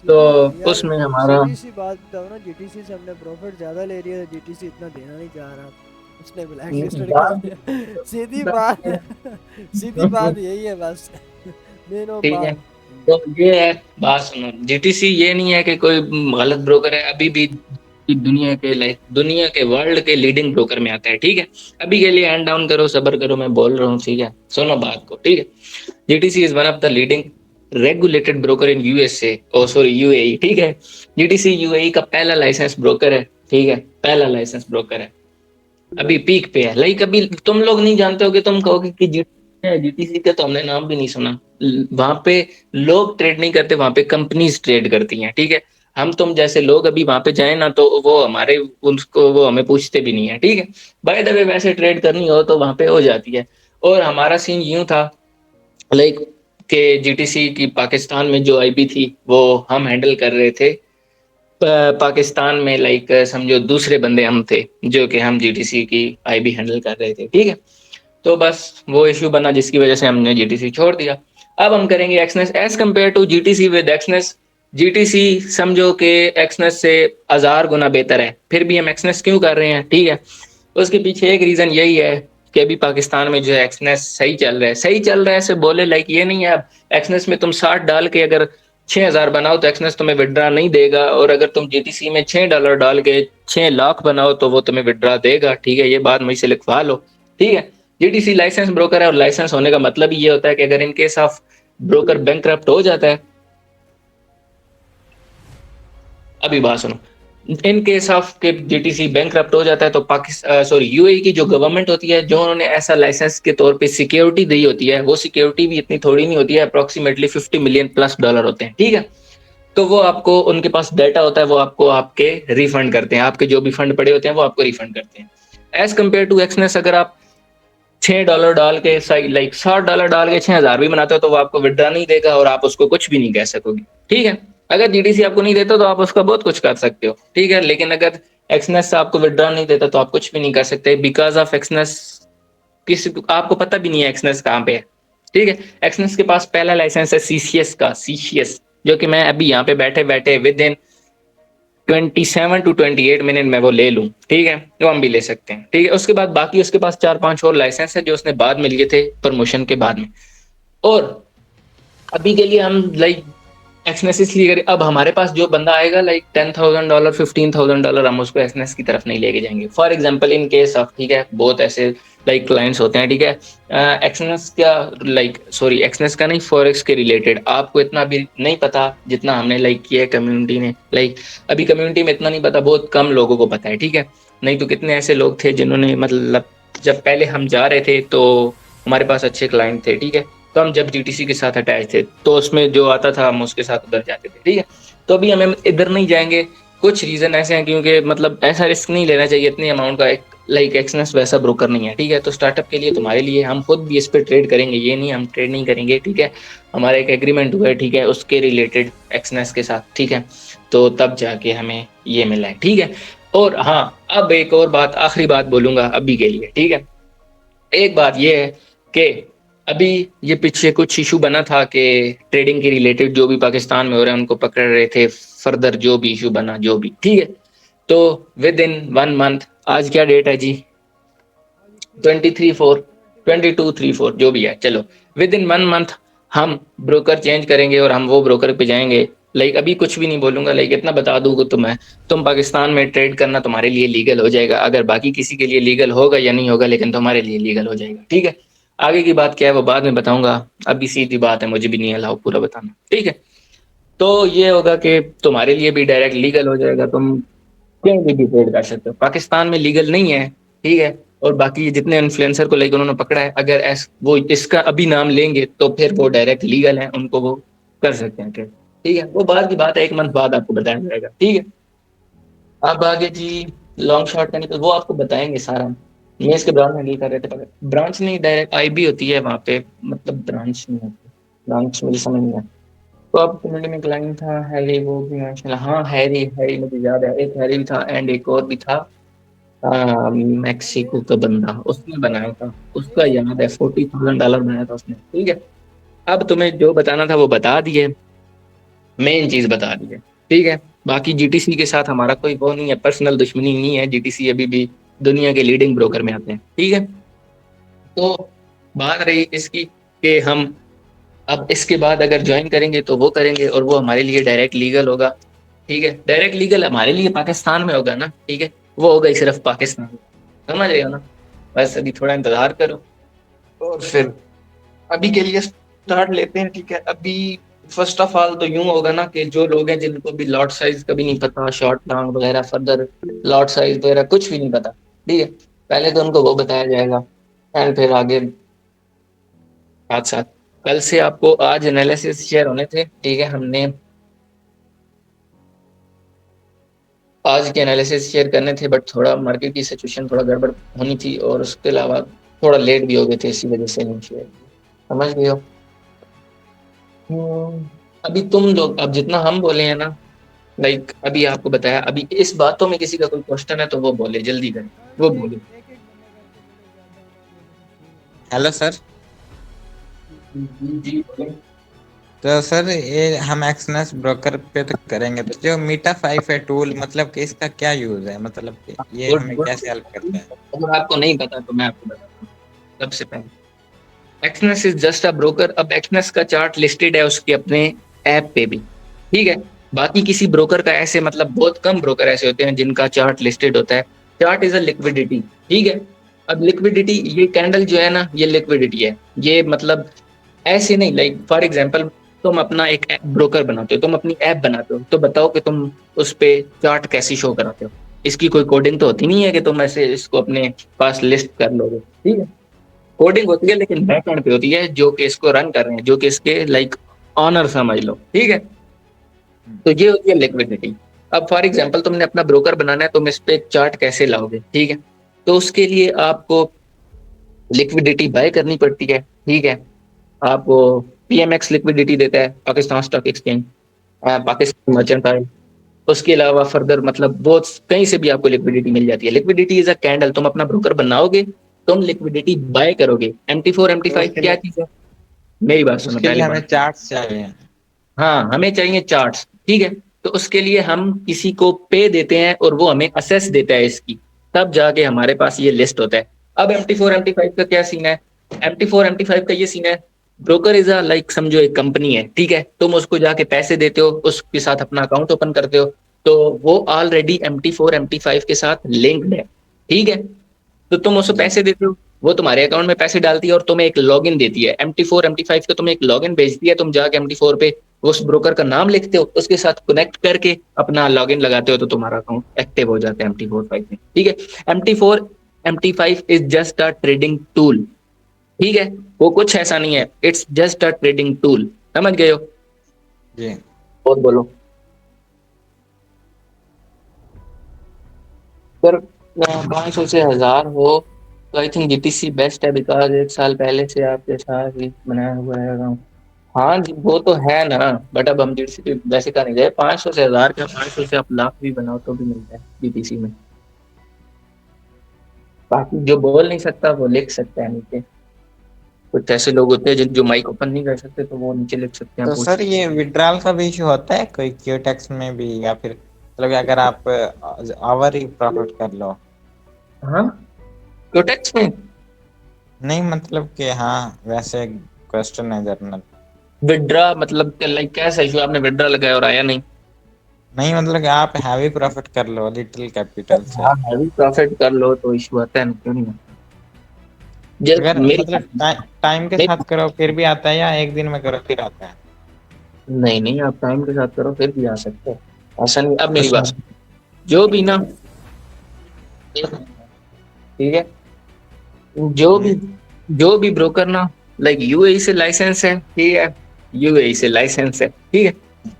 Speaker 1: तो
Speaker 2: सीधी यार,
Speaker 1: उसमें हमारा
Speaker 2: सीधी सी बात बताओ ना, जीटीसी से हमने प्रॉफिट ज़्यादा ले रही है, जीटीसी इतना देना नहीं चाह रहा, उसने ब्लैक लिस्टेड कर
Speaker 1: बात
Speaker 2: दिया। सीधी बात
Speaker 1: बात
Speaker 2: सीधी बात यही है बस। मेन वो
Speaker 1: ठीक है।
Speaker 2: बात।
Speaker 1: तो ये है, बात सुनो, जीटीसी ये नहीं है कि कोई गलत ब्रोकर है, अभी भी दुनिया के, लाइक दुनिया के वर्ल्ड के लीडिंग ब्रोकर में आता है, ठीक है। अभी के लिए हैंड डाउन करो, सबर करो, मैं बोल रहा हूँ, ठीक है, सुनो बात को, ठीक है। GTC is one of the leading regulated broker in USA, oh sorry UAE, ठीक है। जीटीसी यूएई का पहला लाइसेंस ब्रोकर है, ठीक है, पहला लाइसेंस ब्रोकर है, अभी पीक पे है। लाइक अभी तुम लोग नहीं जानते हो कि तुम कहोगे कि जीटीसी का तो हमने नाम भी नहीं सुना। वहां पे लोग ट्रेड नहीं करते, वहां पे कंपनीज ट्रेड करती हैं, ठीक है। हम तुम जैसे लोग अभी वहां पे जाए ना, तो वो हमारे उनको वो हमें पूछते भी नहीं है, ठीक है। बाय द वे वैसे ट्रेड करनी हो तो वहां पे हो जाती है। और हमारा सीन यूं था, लाइक कि जीटीसी की पाकिस्तान में जो आईबी थी वो हम हैंडल कर रहे थे। पाकिस्तान में लाइक समझो दूसरे बंदे हम थे जो कि हम जीटीसी की आईबी हैंडल कर रहे थे, ठीक है। तो बस वो इशू बना जिसकी वजह से हमने जीटीसी छोड़ दिया। अब हम करेंगे Exness as compare to GTC with Exness. GTC समझो कि एक्सनेस से 1000 गुना बेहतर है, फिर भी हम एक्सनेस क्यों कर रहे हैं, ठीक है। उसके पीछे एक रीजन यही है कि अभी पाकिस्तान में जो है एक्सनेस सही चल रहा है। सही चल रहा है से बोले लाइक ये नहीं है अब एक्सनेस में तुम 60 डाल के अगर 6000 बनाओ तो एक्सनेस तुम्हें विड्रा नहीं देगा, और अगर तुम जीटीसी में $6 डाल के 6 लाख बनाओ तो वो तुम्हें विड्रा देगा, ठीक है। ये बात मुझसे लिखवा लो, ठीक है। जीटीसी लाइसेंस ब्रोकर है, और लाइसेंस होने का मतलब ये होता है कि अगर in case of broker bankrupt हो जाता है, अभी बात सुनो, इन केस ऑफ के जीटीसी बैंकक्रप्ट हो जाता है तो पाकिस्तान सॉरी यूएई की जो गवर्नमेंट होती है, जो उन्होंने ऐसा लाइसेंस के तौर पे सिक्योरिटी दी होती है, वो सिक्योरिटी भी इतनी थोड़ी नहीं होती है, अप्रोक्सीमेटली $50 मिलियन प्लस होते हैं, ठीक है। तो वो आपको, उनके पास डाटा होता है, वो आपको आपके रिफंड करते हैं, आपके जो भी फंड पड़े होते हैं वो आपको रिफंड करते हैं। एज कम्पेयर टू एक्सनेस, अगर आप $6 डाल के लाइक $60 डाल के 6000 भी बनाते हो तो वो आपको विड्रा नहीं देगा और आप उसको कुछ भी नहीं कह सकोगे, ठीक है। अगर जीडीसी आपको नहीं देता तो आप उसका बहुत कुछ कर सकते हो, ठीक है। लेकिन अगर एक्सनेस आपको विड्रा नहीं देता तो आप कुछ भी नहीं कर सकते, बिकॉज ऑफ एक्सनेस किसी आपको पता भी नहीं है एक्सनेस कहाँ पे है, ठीक है। एक्सनेस के पास पहला लाइसेंस है सीसीएस का, सीसीएस, जो कि मैं अभी यहाँ पे बैठे बैठे विद इन 27 to 28 मिनट में वो ले लूं, ठीक है। वो हम भी ले सकते हैं, ठीक है। उसके बाद बाकी उसके पास 4-5 और लाइसेंस है जो उसने बाद में लिए थे प्रमोशन के बाद में। और अभी के लिए हम लाइक एक्सनेस इसलिए करें, अब हमारे पास जो बंदा आएगा लाइक $10,000 $15,000 हम उसको एक्सनेस की तरफ नहीं लेके जाएंगे। For example in case of, ठीक है, बहुत ऐसे लाइक क्लाइंट्स होते हैं, ठीक है, एक्सनेस का लाइक सॉरी एक्सनेस का नहीं, फॉरेक्स के रिलेटेड आपको इतना भी नहीं पता जितना हमने लाइक किया है कम्युनिटी ने। लाइक अभी कम्युनिटी में इतना नहीं पता, बहुत कम लोगों को पता है, ठीक है। नहीं तो कितने ऐसे लोग थे जिन्होंने मतलब जब पहले हम जा रहे थे तो हमारे पास अच्छे क्लाइंट थे, ठीक है। तो हम जब जीटीसी के साथ अटैच थे तो उसमें जो आता था हम उसके साथ उधर जाते थे, ठीक है। तो अभी हमें इधर नहीं जाएंगे, कुछ रीजन ऐसे हैं क्योंकि मतलब ऐसा रिस्क नहीं लेना चाहिए इतनी अमाउंट का। एक लाइक एक्सनेस वैसा ब्रोकर नहीं है, ठीक है। तो स्टार्टअप के लिए तुम्हारे लिए हम खुद भी इस पे ट्रेड करेंगे, ये नहीं हम ट्रेड नहीं करेंगे, ठीक है। हमारा एक एग्रीमेंट हुआ है, ठीक है, उसके रिलेटेड एक्सनेस के साथ, ठीक है। तो तब जाके हमें ये मिला है, ठीक है। और हाँ, अब एक और बात, आखिरी बात बोलूंगा अभी के लिए, ठीक है। एक बात ये है कि अभी ये पीछे कुछ इशू बना था कि ट्रेडिंग के रिलेटेड जो भी पाकिस्तान में हो रहा है उनको पकड़ रहे थे, फर्दर जो भी इशू बना जो भी, ठीक है। तो विद इन 1 मंथ, आज क्या डेट है जी, 22/3/4 जो भी है, चलो विद इन 1 मंथ हम ब्रोकर चेंज करेंगे और हम वो ब्रोकर पे जाएंगे। लाइक अभी कुछ भी नहीं बोलूंगा, लाइक इतना बता दूंगा तुम्हें, तुम पाकिस्तान में ट्रेड करना तुम्हारे लिए लीगल हो जाएगा। अगर बाकी किसी के लिए लीगल होगा या नहीं होगा, लेकिन तुम्हारे लिए लीगल हो जाएगा, ठीक है। आगे की बात क्या है वो बाद में बताऊंगा, अभी सीधी बात है, मुझे भी नहीं अलाउ पूरा बताना, ठीक है। तो ये होगा कि तुम्हारे लिए भी डायरेक्ट लीगल हो जाएगा, तुम कहीं भी ट्रेड कर सकते हो। पाकिस्तान में लीगल नहीं है, ठीक है। और बाकी ये जितने इन्फ्लुएंसर को लाइक उन्होंने पकड़ा है, अगर वो इसका अभी नाम लेंगे तो फिर वो डायरेक्ट लीगल है, उनको वो कर सकते हैं ट्रेड, ठीक है। वो बाद की बात है, 1 मंथ बाद आपको बताया जाएगा, ठीक है। अब आगे जी लॉन्ग शॉर्ट का निकल वो आपको बताएंगे सारा। मैं इसके ब्रांच हैंडल कर रहे थे, ब्रांच नहीं डायरेक्ट आईबी होती है वहाँ पे, मतलब ब्रांच नहीं होती, ब्रांच मुझे समझ नहीं आया। तो अब कम्युनिटी में क्लाइंट था हैरी, वो भी माशाल्लाह, हाँ हैरी हैरी मुझे याद है, एक हैरी भी था एंड एक और भी था, मैक्सिको का बंदा, उसने बनाया था, उसका याद है $40,000 बनाया था उसने, ठीक है। अब तुम्हें जो बताना था वो बता दिए, मेन चीज बता दी है, ठीक है। बाकी जीटीसी के साथ हमारा कोई वो नहीं है, पर्सनल दुश्मनी नहीं है, जीटीसी अभी भी दुनिया के लीडिंग ब्रोकर में आते हैं, ठीक है। तो बात रही इसकी कि हम अब इसके बाद अगर ज्वाइन करेंगे तो वो करेंगे और वो हमारे लिए डायरेक्ट लीगल होगा, ठीक है। डायरेक्ट लीगल हमारे लिए पाकिस्तान में होगा ना, ठीक है, वो होगा ही सिर्फ पाकिस्तान में, समझ रहे हो ना। बस अभी थोड़ा इंतजार करो और फिर अभी के लिए स्टार्ट लेते हैं, ठीक है। अभी फर्स्ट ऑफ ऑल तो यूं होगा ना कि जो लोग हैं जिनको भी लॉट साइज कभी नहीं पता, शॉर्ट लॉन्ग वगैरह फर्दर लॉट साइज वगैरह कुछ भी नहीं पता, ठीक है, पहले तो उनको वो बताया जाएगा एंड फिर आगे साथ साथ। कल से आपको आज एनालिसिस शेयर होने थे, ठीक है। हमने आज के एनालिसिस शेयर करने थे बट थोड़ा मार्केट की सिचुएशन थोड़ा गड़बड़ होनी थी और उसके अलावा थोड़ा लेट भी हो गए थे, इसी वजह से नहीं शेयर किया, समझ गए हो। अभी तुम लोग, अब जितना हम बोले हैं ना, लाइक अभी आपको बताया, अभी इस बातों में किसी का कोई क्वेश्चन है तो वो बोले, जल्दी करें,
Speaker 2: हाँ
Speaker 1: वो
Speaker 2: जी, एक
Speaker 1: बोले।
Speaker 2: एक एक बंदा करके बोले, ज़्यादा ना बोले तो ठीक होगा।
Speaker 4: Hello sir.
Speaker 1: जी बोले।
Speaker 4: तो सर ये हम एक्सनेस ब्रोकर पे तो करेंगे, तो जो मीटा 5 है टूल, मतलब कि इसका क्या यूज है, मतलब कि ये
Speaker 1: गुड
Speaker 4: हमें
Speaker 1: गुड।
Speaker 4: कैसे हेल्प करता है?
Speaker 1: अगर आपको नहीं पता तो मैं आपको बताता हूँ। सबसे पहले, Exness is just a broker. अब एक्सनेस का चार्ट लिस्टेड है उसके अपने ऐप पे भी, ठीक है। बाकी किसी ब्रोकर का ऐसे, मतलब बहुत कम ब्रोकर ऐसे होते हैं जिनका चार्ट लिस्टेड होता है। चार्ट इज अ लिक्विडिटी, ठीक है। अब लिक्विडिटी, ये कैंडल जो है ना, ये लिक्विडिटी है। ये मतलब ऐसे नहीं, लाइक फॉर एग्जांपल, तुम अपना एक ब्रोकर बनाते हो, तुम अपनी ऐप बनाते हो, तो बताओ कि तुम उस पे चार्ट कैसे शो कराते हो। इसकी कोई कोडिंग तो होती नहीं है कि तुम ऐसे इसको अपने पास लिस्ट कर लोगे, ठीक है। कोडिंग होती है लेकिन बैक एंड पे होती है, जो कि इसको रन कर रहे हैं, जो कि इसके लाइक ऑनर समझ लो, ठीक है। तो ये होती है लिक्विडिटी। अब फॉर एग्जांपल तुमने अपना ब्रोकर बनाना है, तुम इस पे चार्ट कैसे लाओगे, ठीक है। तो उसके लिए आपको लिक्विडिटी बाय करनी पड़ती है, ठीक है। आपको पीएमएक्स लिक्विडिटी देता है, Pakistan stock exchange, Pakistan mercantile. उसके अलावा फर्दर मतलब बहुत कहीं से भी आपको लिक्विडिटी मिल जाती है। Liquidity is a candle. तुम अपना ब्रोकर बनाओगे, तुम लिक्विडिटी बाय करोगे। MT4
Speaker 4: तो
Speaker 1: MT5
Speaker 4: उसके
Speaker 1: क्या
Speaker 4: लिए
Speaker 1: चीज है? मेरी बात सुनो
Speaker 4: उसके
Speaker 1: पहले
Speaker 4: लिए हमें
Speaker 1: बात।
Speaker 4: चार्ट्स चाहिए।
Speaker 1: हाँ, हमें चाहिए चार्ट्स, ठीक है। तो उसके लिए हम किसी को पे देते हैं और वो हमें असेस देता है इसकी, तब जाके हमारे पास ये लिस्ट होता है। अब MT4 MT5 का क्या सीन है? MT4 MT5 का ये सीन है, ब्रोकर इज अ लाइक, समझो एक कंपनी है, ठीक है। तुम उसको जाके पैसे देते हो, उसके साथ अपना अकाउंट ओपन करते हो, तो वो ऑलरेडी MT4 MT5 के साथ लिंक्ड है, ठीक है। तो तुम उसको
Speaker 4: जी।
Speaker 1: पैसे देते हो, वो तुम्हारे अकाउंट में पैसे डालती है और तुम्हें एक लॉगिन देती है। MT4 MT5 को तुम्हें एक लॉगिन भेजती है, तुम जाके MT4 पे उस ब्रोकर का नाम लिखते हो, उसके साथ कनेक्ट करके अपना लॉगिन लगाते हो, तो तुम्हारा अकाउंट एक्टिव हो जाता है MT4 5 में, ठीक है। MT4 MT5 is just a trading tool, ठीक है। वो कुछ ऐसा नहीं है, it's just a trading tool, समझ गए हो?
Speaker 4: जी।
Speaker 1: और बोलो सर। 500 से 1000 हो तो आई थिंक GTC बेस्ट है, बिकॉज एक साल पहले से आपके साथ ही बनाया हुआ है अकाउंट। हाँ जी, वो तो है ना। बट अब हम GTC वैसे का नहीं गए, 500 से 1000 का, 500 से आप लाख भी बनाओ तो भी मिलता है GTC में। बाकी जो बोल नहीं सकता वो लिख सकता है नीचे। कुछ ऐसे लोग होते हैं जिन जो माइक ओपन नहीं कर सकते, तो वो नीचे लिख सकते हैं
Speaker 4: तो
Speaker 1: पूछ।
Speaker 4: सर ये विड्रॉल का भी इशू होता है कोई क्यूटेक्स में भी, या फिर मतलब कि अगर आप आवर ही प्रॉफिट कर लो?
Speaker 1: हाँ, क्योटेक्स में
Speaker 4: नहीं मतलब कि हाँ, वैसे क्वेश्चन है जनरल।
Speaker 1: विड्रा मतलब लाइक कैसा इशू? आपने विड्रा लगाया और आया नहीं?
Speaker 4: नहीं मतलब कि आप हैवी प्रॉफिट कर लो लिटिल कैपिटल से।
Speaker 1: हाँ, हैवी प्रॉफिट कर लो तो इशू आता है ना, क्यों नहीं आता? जस्ट
Speaker 4: अगर
Speaker 1: मेरी
Speaker 4: मतलब टाइम के साथ करो फिर भी आता है, या एक दिन में करो फिर आता है?
Speaker 1: नहीं नहीं, आप टाइम के साथ करो फिर भी आ सकते हो, ऐसा नहीं। अब मेरी बात
Speaker 4: उसमें
Speaker 1: सुनो, जो भी ना, ठीक है, जो भी जो भी ब्रोकर ना, लाइक यूएई से लाइसेंस है, ठीक है। यूएई से लाइसेंस है, ठीक है।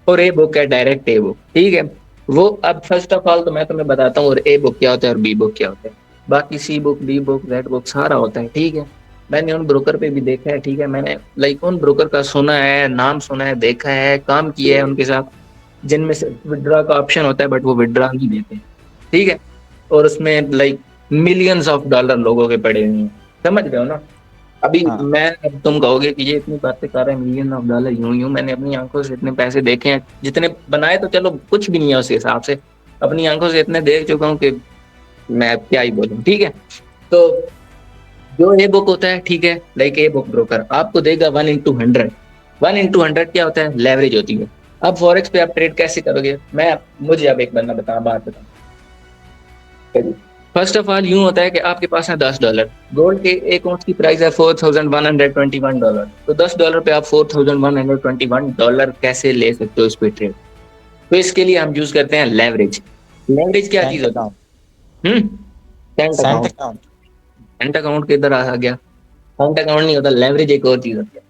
Speaker 1: और ए बुक है, डायरेक्ट ए बुक, ठीक है। वो अब फर्स्ट ऑफ ऑल तो मैं तुम्हें बताता हूँ, और ए बुक क्या होता है और बी बुक क्या होता है। बाकी C book, D book, Z book सारा होता है, ठीक है। मैंने उन ब्रोकर पे भी देखा है, ठीक है। मैंने लाइक उन ब्रोकर का सुना है, नाम सुना है, देखा है, काम किया है उनके साथ, जिनमें से विड्रॉ का ऑप्शन होता है बट वो विड्रॉ नहीं देते, ठीक है। और उसमें लाइक मिलियंस ऑफ डॉलर लोगों के पड़े हुए हैं, समझ रहे हो ना? अभी
Speaker 4: हाँ
Speaker 1: मैं, अब तुम कहोगे कि ये इतनी बातें कर रहे हैं, मिलियन ऑफ डॉलर, यूं यूं, मैंने अपनी आंखों से इतने पैसे देखे हैं, जितने बनाए तो चलो कुछ भी नहीं है उस हिसाब से, अपनी आंखों से इतने देख चुका हूँ कि मैं अब क्या ही बोलूं, ठीक है। तो जो ए बुक होता है, ठीक है, लाइक ए बुक ब्रोकर आपको देगा 1/100। 1/100 क्या होता है? लेवरेज होती है। अब फॉरेक्स पे आप ट्रेड कैसे करोगे? मैं, मुझे अब एक बंदा बता, बात बता। फर्स्ट ऑफ ऑल यूं होता है कि आपके पास है $10, गोल्ड के एक औंस की प्राइस है $4121, तो $10 पे आप $4121 कैसे ले सकते हो इस पे ट्रेड? तो इसके लिए हम यूज करते हैं लेवरेज। लेवरेज क्या चीज
Speaker 4: सेंट
Speaker 1: होती
Speaker 4: अकाउंट।
Speaker 1: है? Current
Speaker 4: Saint
Speaker 1: account.
Speaker 4: Account.
Speaker 1: Current account किधर आ गया? करंट अकाउंट नहीं होता, लेवरेज एक और चीज होती है।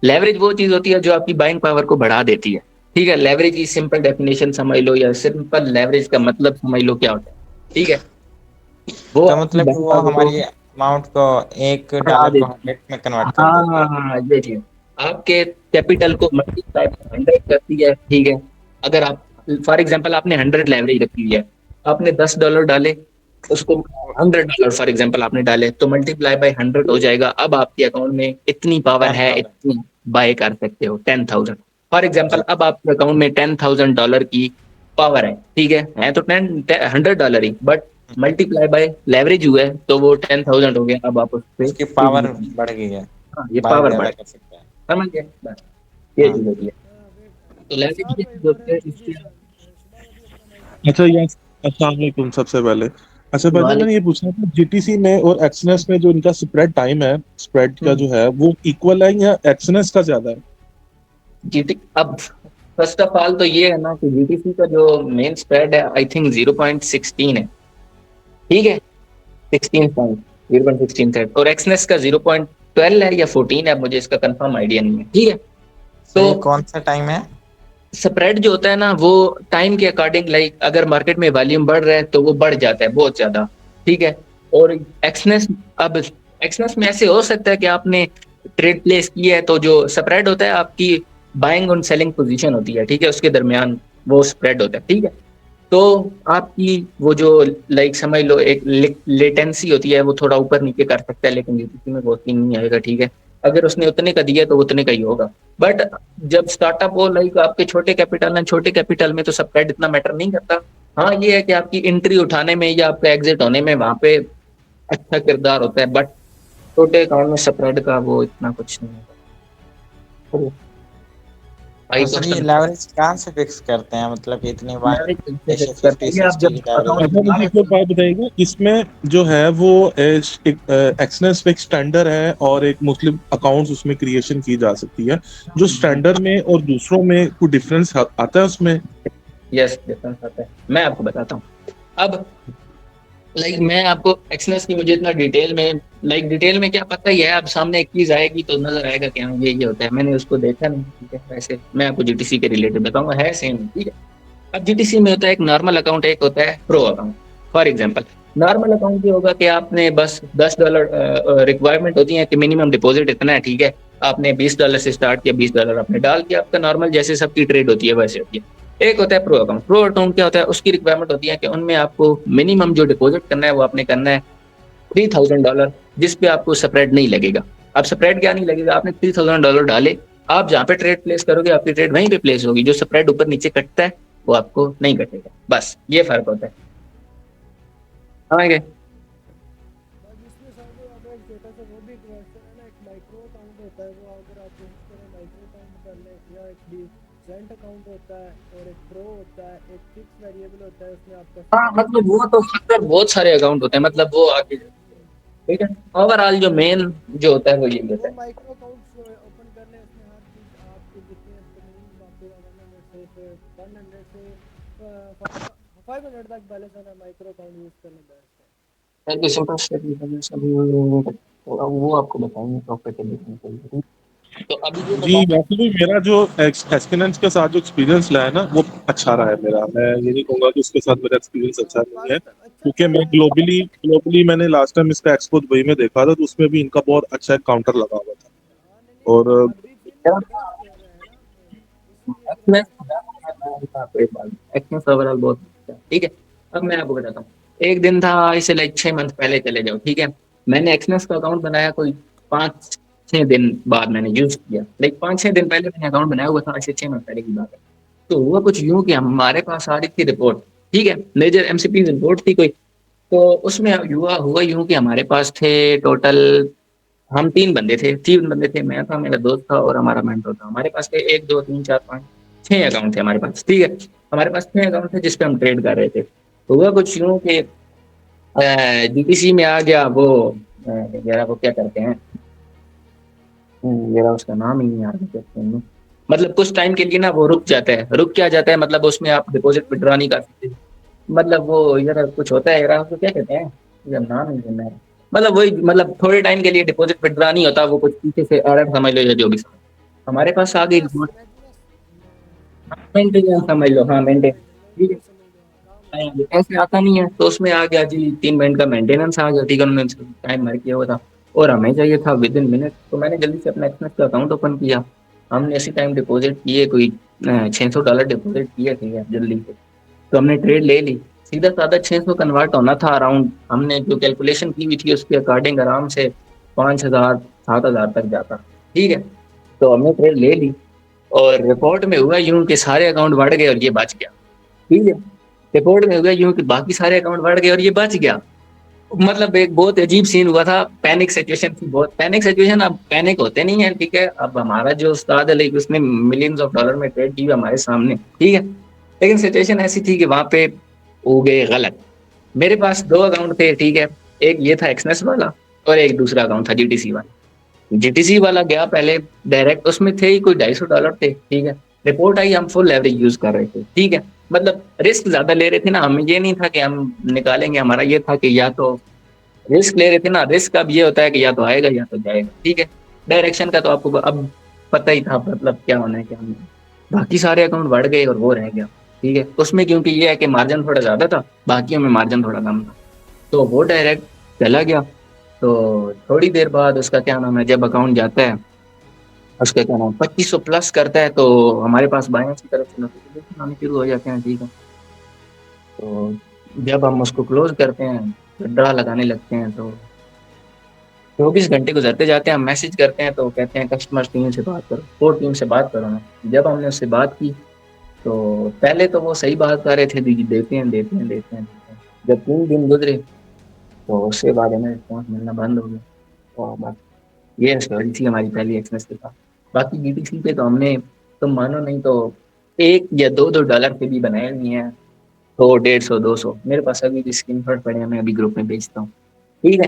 Speaker 1: लेवरेज वो चीज होती है जो आपकी बाइंग पावर को बढ़ा देती है, ठीक है। लेवरेज की सिंपल डेफिनेशन समझ लो, या सिंपल लेवरेज का मतलब समझ लो क्या होता है, ठीक है। वो
Speaker 4: तो
Speaker 1: आपकी
Speaker 4: मतलब कि
Speaker 1: बाइंग
Speaker 4: वो
Speaker 1: पावर को
Speaker 4: हमारी अमाउंट को, एक
Speaker 1: बढ़ा
Speaker 4: डॉलर को
Speaker 1: देती
Speaker 4: 100 में कन्वर्ट
Speaker 1: है।
Speaker 4: कर
Speaker 1: हाँ
Speaker 4: देती
Speaker 1: हाँ
Speaker 4: है।
Speaker 1: हाँ, ये चीज। आपके कैपिटल को मल्टीप्लाई 100 करती है, ठीक है। अगर आप फॉर एग्जांपल आपने 100 लेवरेज रखी हुई है, आपने $10 डाले, उसको $100 फॉर एग्जांपल आपने डाले, तो मल्टीप्लाई बाय 100 हो जाएगा। अब आपके अकाउंट में इतनी पावर है,
Speaker 4: 10,000।
Speaker 1: इतनी बाय कर सकते हो 10,000 फॉर एग्जांपल। अब आपके अकाउंट में $10,000 की पावर है, ठीक है तो $100 ही, बट मल्टीप्लाई बाय लेवरेज हुआ है तो वो 10,000 हो गया। अब आप उस पे
Speaker 4: उसकी पावर बढ़ गई है,
Speaker 1: हाँ, ये
Speaker 4: बाय
Speaker 1: पावर
Speaker 4: ज्यादा
Speaker 1: बढ़,
Speaker 4: कर सकते हैं।
Speaker 1: समझ गए बस, ये
Speaker 4: हाँ।
Speaker 1: चीज होती है। तो लेवरेज
Speaker 2: इरशाद
Speaker 1: की
Speaker 2: भाई
Speaker 1: चीज होती है
Speaker 2: हमारे जी
Speaker 1: इसके।
Speaker 2: शुमार अभी अपना माइक
Speaker 5: अच्छा
Speaker 2: ऑन
Speaker 5: यस, अस्सलाम वालेकुम सबसे पहले। अच्छा भाईजान,
Speaker 1: वाले
Speaker 5: मैंने ये पूछना था, जीटीसी में और एक्सनेस में जो इनका स्प्रेड टाइम है, स्प्रेड का जो है वो इक्वल है या एक्सनेस का ज्यादा है?
Speaker 1: जीटी अब फर्स्ट ऑफ ऑल तो ये है ना कि जीटीसी का जो मेन स्प्रेड है आई थिंक 0.16 है, ठीक है 0.16 है, और एक्सनेस का 0.12 है या 14 है, मुझे इसका कंफर्म आइडिया नहीं है, ठीक है।
Speaker 4: तो
Speaker 1: तो
Speaker 4: ये कौन सा टाइम है?
Speaker 1: स्प्रेड जो होता है ना वो टाइम के अकॉर्डिंग, लाइक अगर मार्केट में वॉल्यूम बढ़ रहा है तो वो बढ़ जाता है बहुत ज्यादा, ठीक है। और एक्सनेस, अब एक्सनेस में ऐसे हो सकता है कि आपने ट्रेड प्लेस की है, तो जो स्प्रेड होता है आपकी बाइंग और सेलिंग पोजीशन होती है, ठीक है, उसके दरमियान वो स्प्रेड होता है, ठीक है। तो आपकी वो जो लाइक समझ लो एक लेटेंसी होती है, वो थोड़ा ऊपर नीचे कर सकता है, लेकिन यूटीसी में वो सीन नहीं आएगा, ठीक है। अगर उसने उतने का दिया तो उतने का ही होगा। बट जब स्टार्टअप हो, लाइक आपके छोटे कैपिटल हैं, छोटे कैपिटल में तो स्प्रेड इतना मैटर नहीं करता। हाँ ये है कि आपकी एंट्री उठाने में या आपका एग्जिट होने में वहां पे अच्छा किरदार होता है, बट छोटे अकाउंट में स्प्रेड का वो इतना कुछ नहीं है।
Speaker 4: तो
Speaker 1: हाई
Speaker 4: सर
Speaker 1: कॉस्ट
Speaker 4: ये लेवरेज कहाँ से फिक्स करते हैं, मतलब कि इतनी बार जैसे
Speaker 1: कर
Speaker 4: 50
Speaker 1: पाएंगे आप
Speaker 4: 60
Speaker 1: जब
Speaker 4: की लेवरेज
Speaker 1: अकाउंट
Speaker 5: अच्छा
Speaker 4: होती
Speaker 5: मुझे
Speaker 4: है?
Speaker 5: एक और बात बताइएगा, इसमें जो है वो एक्सनेस पे एक स्टैंडर्ड है और एक मुस्लिम अकाउंट्स उसमें क्रिएशन की जा सकती है, जो स्टैंडर्ड में और दूसरों में कोई डिफरेंस आता है उसमें?
Speaker 1: यस डिफरेंस आता है, मैं आपको बताता हूँ। अब लाइक मैं आपको एक्सनेस की मुझे इतना डिटेल में, लाइक डिटेल में क्या पता ही है, अब सामने एक चीज आएगी तो नजर आएगा कि हाँ ये होता है, मैंने उसको देखा नहीं, ठीक है। वैसे मैं आपको जीटीसी के रिलेटेड बताऊंगा, है सेम, ठीक है। अब जीटीसी में होता है एक नॉर्मल अकाउंट, एक होता है pro account. For example normal account ये होगा कि आपने बस $10 रिक्वायरमेंट होती है कि मिनिमम डिपॉजिट इतना है, ठीक है। आपने $20 से स्टार्ट किया, $20 आपने डाल दिया, आपका नॉर्मल जैसे सबकी ट्रेड होती है वैसे होती है। एक होता है प्रो अकाउंट। प्रो अकाउंट क्या होता है, उसकी रिक्वायरमेंट होती है कि उनमें आपको मिनिमम जो डिपॉजिट करना है वो आपने करना है $3,000, जिसपे आपको स्प्रेड नहीं लगेगा। अब स्प्रेड क्या नहीं लगेगा, आपने $3,000 डाले, आप जहाँ पे ट्रेड प्लेस करोगे आपकी ट्रेड वहीं पे प्लेस होगी, जो स्प्रेड ऊपर नीचे कटता है वो आपको नहीं कटेगा, बस ये फर्क होता है, समझ गए।
Speaker 2: बस इसमें सर जो अब एक छोटा सा वो भी क्वेश्चन है ना, एक माइक्रो अकाउंट होता है, वो अगर आप कोशिश करें माइक्रो अकाउंट कर लें, या एक डिसेंट अकाउंट होता है, और एक प्रो होता है, एक फिक्स वेरिएबल होता है, उसमें आपका
Speaker 1: हाँ
Speaker 2: स्प्रेड
Speaker 1: मतलब वो तो फर्दर बहुत सारे अकाउंट होते हैं, मतलब वो आगे, ठीक है। ओवरऑल जो मेन जो होता है वो ये होता
Speaker 2: वो
Speaker 1: है।
Speaker 2: माइक्रो अकाउंट्स ओपन कर लें, उसमें हर चीज़ आपकी जितनी अपनी आपको 100 से 100 से 500 तक बैलेंस है ना, माइक्रो अकाउंट यूज़ करना बेस्ट है।
Speaker 1: पहले सिंपल स्टेटमेंट वो आपको बताएंगे प्रॉफिट देखने के लिए। तो अभी ये
Speaker 5: जी
Speaker 1: बताओ।
Speaker 5: वैसे भी मेरा जो एक्सपीरियंस के साथ जो एक्सपीरियंस रहा है ना वो अच्छा रहा है मेरा। मैं ये नहीं कहूंगा कि उसके साथ मेरा एक्सपीरियंस अच्छा नहीं है,
Speaker 2: फर्स्ट अच्छा
Speaker 5: क्योंकि
Speaker 2: चल
Speaker 5: मैं
Speaker 2: रहा है।
Speaker 5: ग्लोबली मैंने लास्ट टाइम इसका एक्सपो दुबई में देखा था, तो उसमें भी इनका बहुत अच्छा एक काउंटर लगा हुआ था।
Speaker 2: हाँ नहीं नहीं,
Speaker 5: और
Speaker 2: अभी फिलहाल बेस्ट चल रहा है ना, इसीलिए फिर
Speaker 1: एक्सनेस ओवरऑल बहुत अच्छा है, ठीक है। अब मैं आपको बताता हूँ, एक दिन था, इसे लाइक 6 मंथ पहले चले जाओ, ठीक है। मैंने एक्सनेस का अकाउंट बनाया कोई 5-6 दिन बाद मैंने यूज किया, लाइक 5-6 दिन पहले मैंने अकाउंट बनाया हुआ था, ऐसे 6 मंथ पहले की बात है। तो हुआ कुछ यूं कि हमारे पास आ रही थी रिपोर्ट, ठीक है, मेजर एमसीपी रिपोर्ट थी कोई। तो उसमें हुआ हुआ यूं कि हमारे पास थे टोटल, हम 3 बंदे थे, 3 बंदे थे, मैं था, मेरा दोस्त था और हमारा मेंटर था। हमारे पास थे 1 2 3 4 5 6 अकाउंट थे हमारे पास, ठीक है। हमारे पास 6 अकाउंट थे जिसपे हम ट्रेड कर रहे थे। तो हुआ कुछ यूं कि जीपीसी में आ गया वो, जरा वो क्या करते हैं, जरा उसका नाम ही नहीं याद है, मतलब कुछ टाइम के लिए ना वो रुक जाता है, रुक क्या जाता है, मतलब उसमें आप डिपॉजिट विड्रॉ नहीं कर सकते, मतलब वो यार कुछ होता है यार, उसको क्या कहते हैं, यार नाम नहीं लेना है, मतलब वही, मतलब थोड़े टाइम के लिए डिपॉजिट विड्रॉ नहीं होता, वो कुछ पीछे से एरर समझ लो या जो भी समझ लो। हमारे पास आ गई
Speaker 2: मेंटेनेंस
Speaker 1: रिपोर्ट,
Speaker 2: मेंटेनेंस
Speaker 1: मेंटेनेंस समझ लो, हाँ मेंटेन, ठीक है।
Speaker 2: मेंटेनेंस समझ लो, काम
Speaker 1: ऐसे आता नहीं है तो उसमें आ गया जी 3 महीने का मेंटेनेंस आ गया, ठीक है, उन्होंने टाइम मार किया हुआ था। और हमें चाहिए था विद इन मिनट। तो मैंने जल्दी से अपना एक्सनेस का अकाउंट ओपन किया। हमने इसी टाइम डिपॉजिट किए, कोई $600 डिपॉजिट किए थे जल्दी से। तो हमने ट्रेड ले ली। सीधा साधा 600 कन्वर्ट होना था अराउंड, हमने जो कैलकुलेशन की हुई थी उसके अकॉर्डिंग आराम से 5,000 7,000 तक जाता। ठीक है, तो हमने ट्रेड ले ली और रिपोर्ट में हुआ यूं कि सारे अकाउंट बढ़ गए और ये बच गया। ठीक है, रिपोर्ट में हुआ यूं कि बाकी सारे अकाउंट बढ़ गए और ये बच गया। मतलब एक बहुत अजीब सीन हुआ था, पैनिक सिचुएशन थी, बहुत पैनिक सिचुएशन। अब पैनिक होते नहीं है, ठीक है। अब हमारा जो उस्ताद है लाइक उसने मिलियंस ऑफ डॉलर में ट्रेड की हमारे सामने, ठीक है। लेकिन सिचुएशन ऐसी थी कि वहां पे हो गए गलत। मेरे पास दो अकाउंट थे, ठीक है। एक ये था एक्सनेस वाला और एक दूसरा अकाउंट था जीटीसी वाला। जीटीसी वाला गया पहले डायरेक्ट, उसमें थे ही कोई $250 थे, ठीक है। रिपोर्ट आई, हम फुल एवरेज यूज कर रहे थे, ठीक है। मतलब रिस्क ज्यादा ले रहे थे ना, हमें ये नहीं था कि हम निकालेंगे, हमारा ये था कि या तो रिस्क ले रहे थे ना। रिस्क अब ये होता है कि या तो आएगा या तो जाएगा, ठीक है। डायरेक्शन का तो आपको अब पता ही था, मतलब क्या होना है क्या नहीं। बाकी सारे अकाउंट बढ़ गए और वो रह गया, ठीक है। उसमें क्योंकि ये है कि मार्जिन थोड़ा ज्यादा था, बाकियों में मार्जिन थोड़ा कम था, तो वो डायरेक्ट चला गया। तो थोड़ी देर बाद उसका क्या नाम है, जब अकाउंट जाता है उसका क्या नाम 2500 प्लस करता है, तो हमारे पास बायर्स की तरफ से नोटिफिकेशन आने शुरू हो जाते हैं, ठीक है। तो जब हम उसको क्लोज करते हैं, ड्रा लगाने लगते हैं, तो 24 घंटे गुजरते जाते हैं, हम मैसेज करते हैं तो कहते हैं कस्टमर टीम से बात करो, कोर टीम से बात करो ना। जब हमने उससे बात की तो पहले तो वो सही बात कर रहे थे, दीदी देते हैं देते हैं देते हैं देते हैं। जब 3 दिन गुजरे तो उसके बाद हमें रिस्पॉन्स मिलना बंद हो गया। तो बस ये स्टोरी थी हमारी पहली एक्सनेस के साथ। बाकी बीटीसी पे तो हमने, तुम मानो नहीं तो 1 या 2 $2 के भी बनाए नहीं है, 100 150 200 मेरे पास अभी भी स्क्रीनशॉट पड़े हैं, मैं अभी ग्रुप में भेजता हूँ, ठीक है।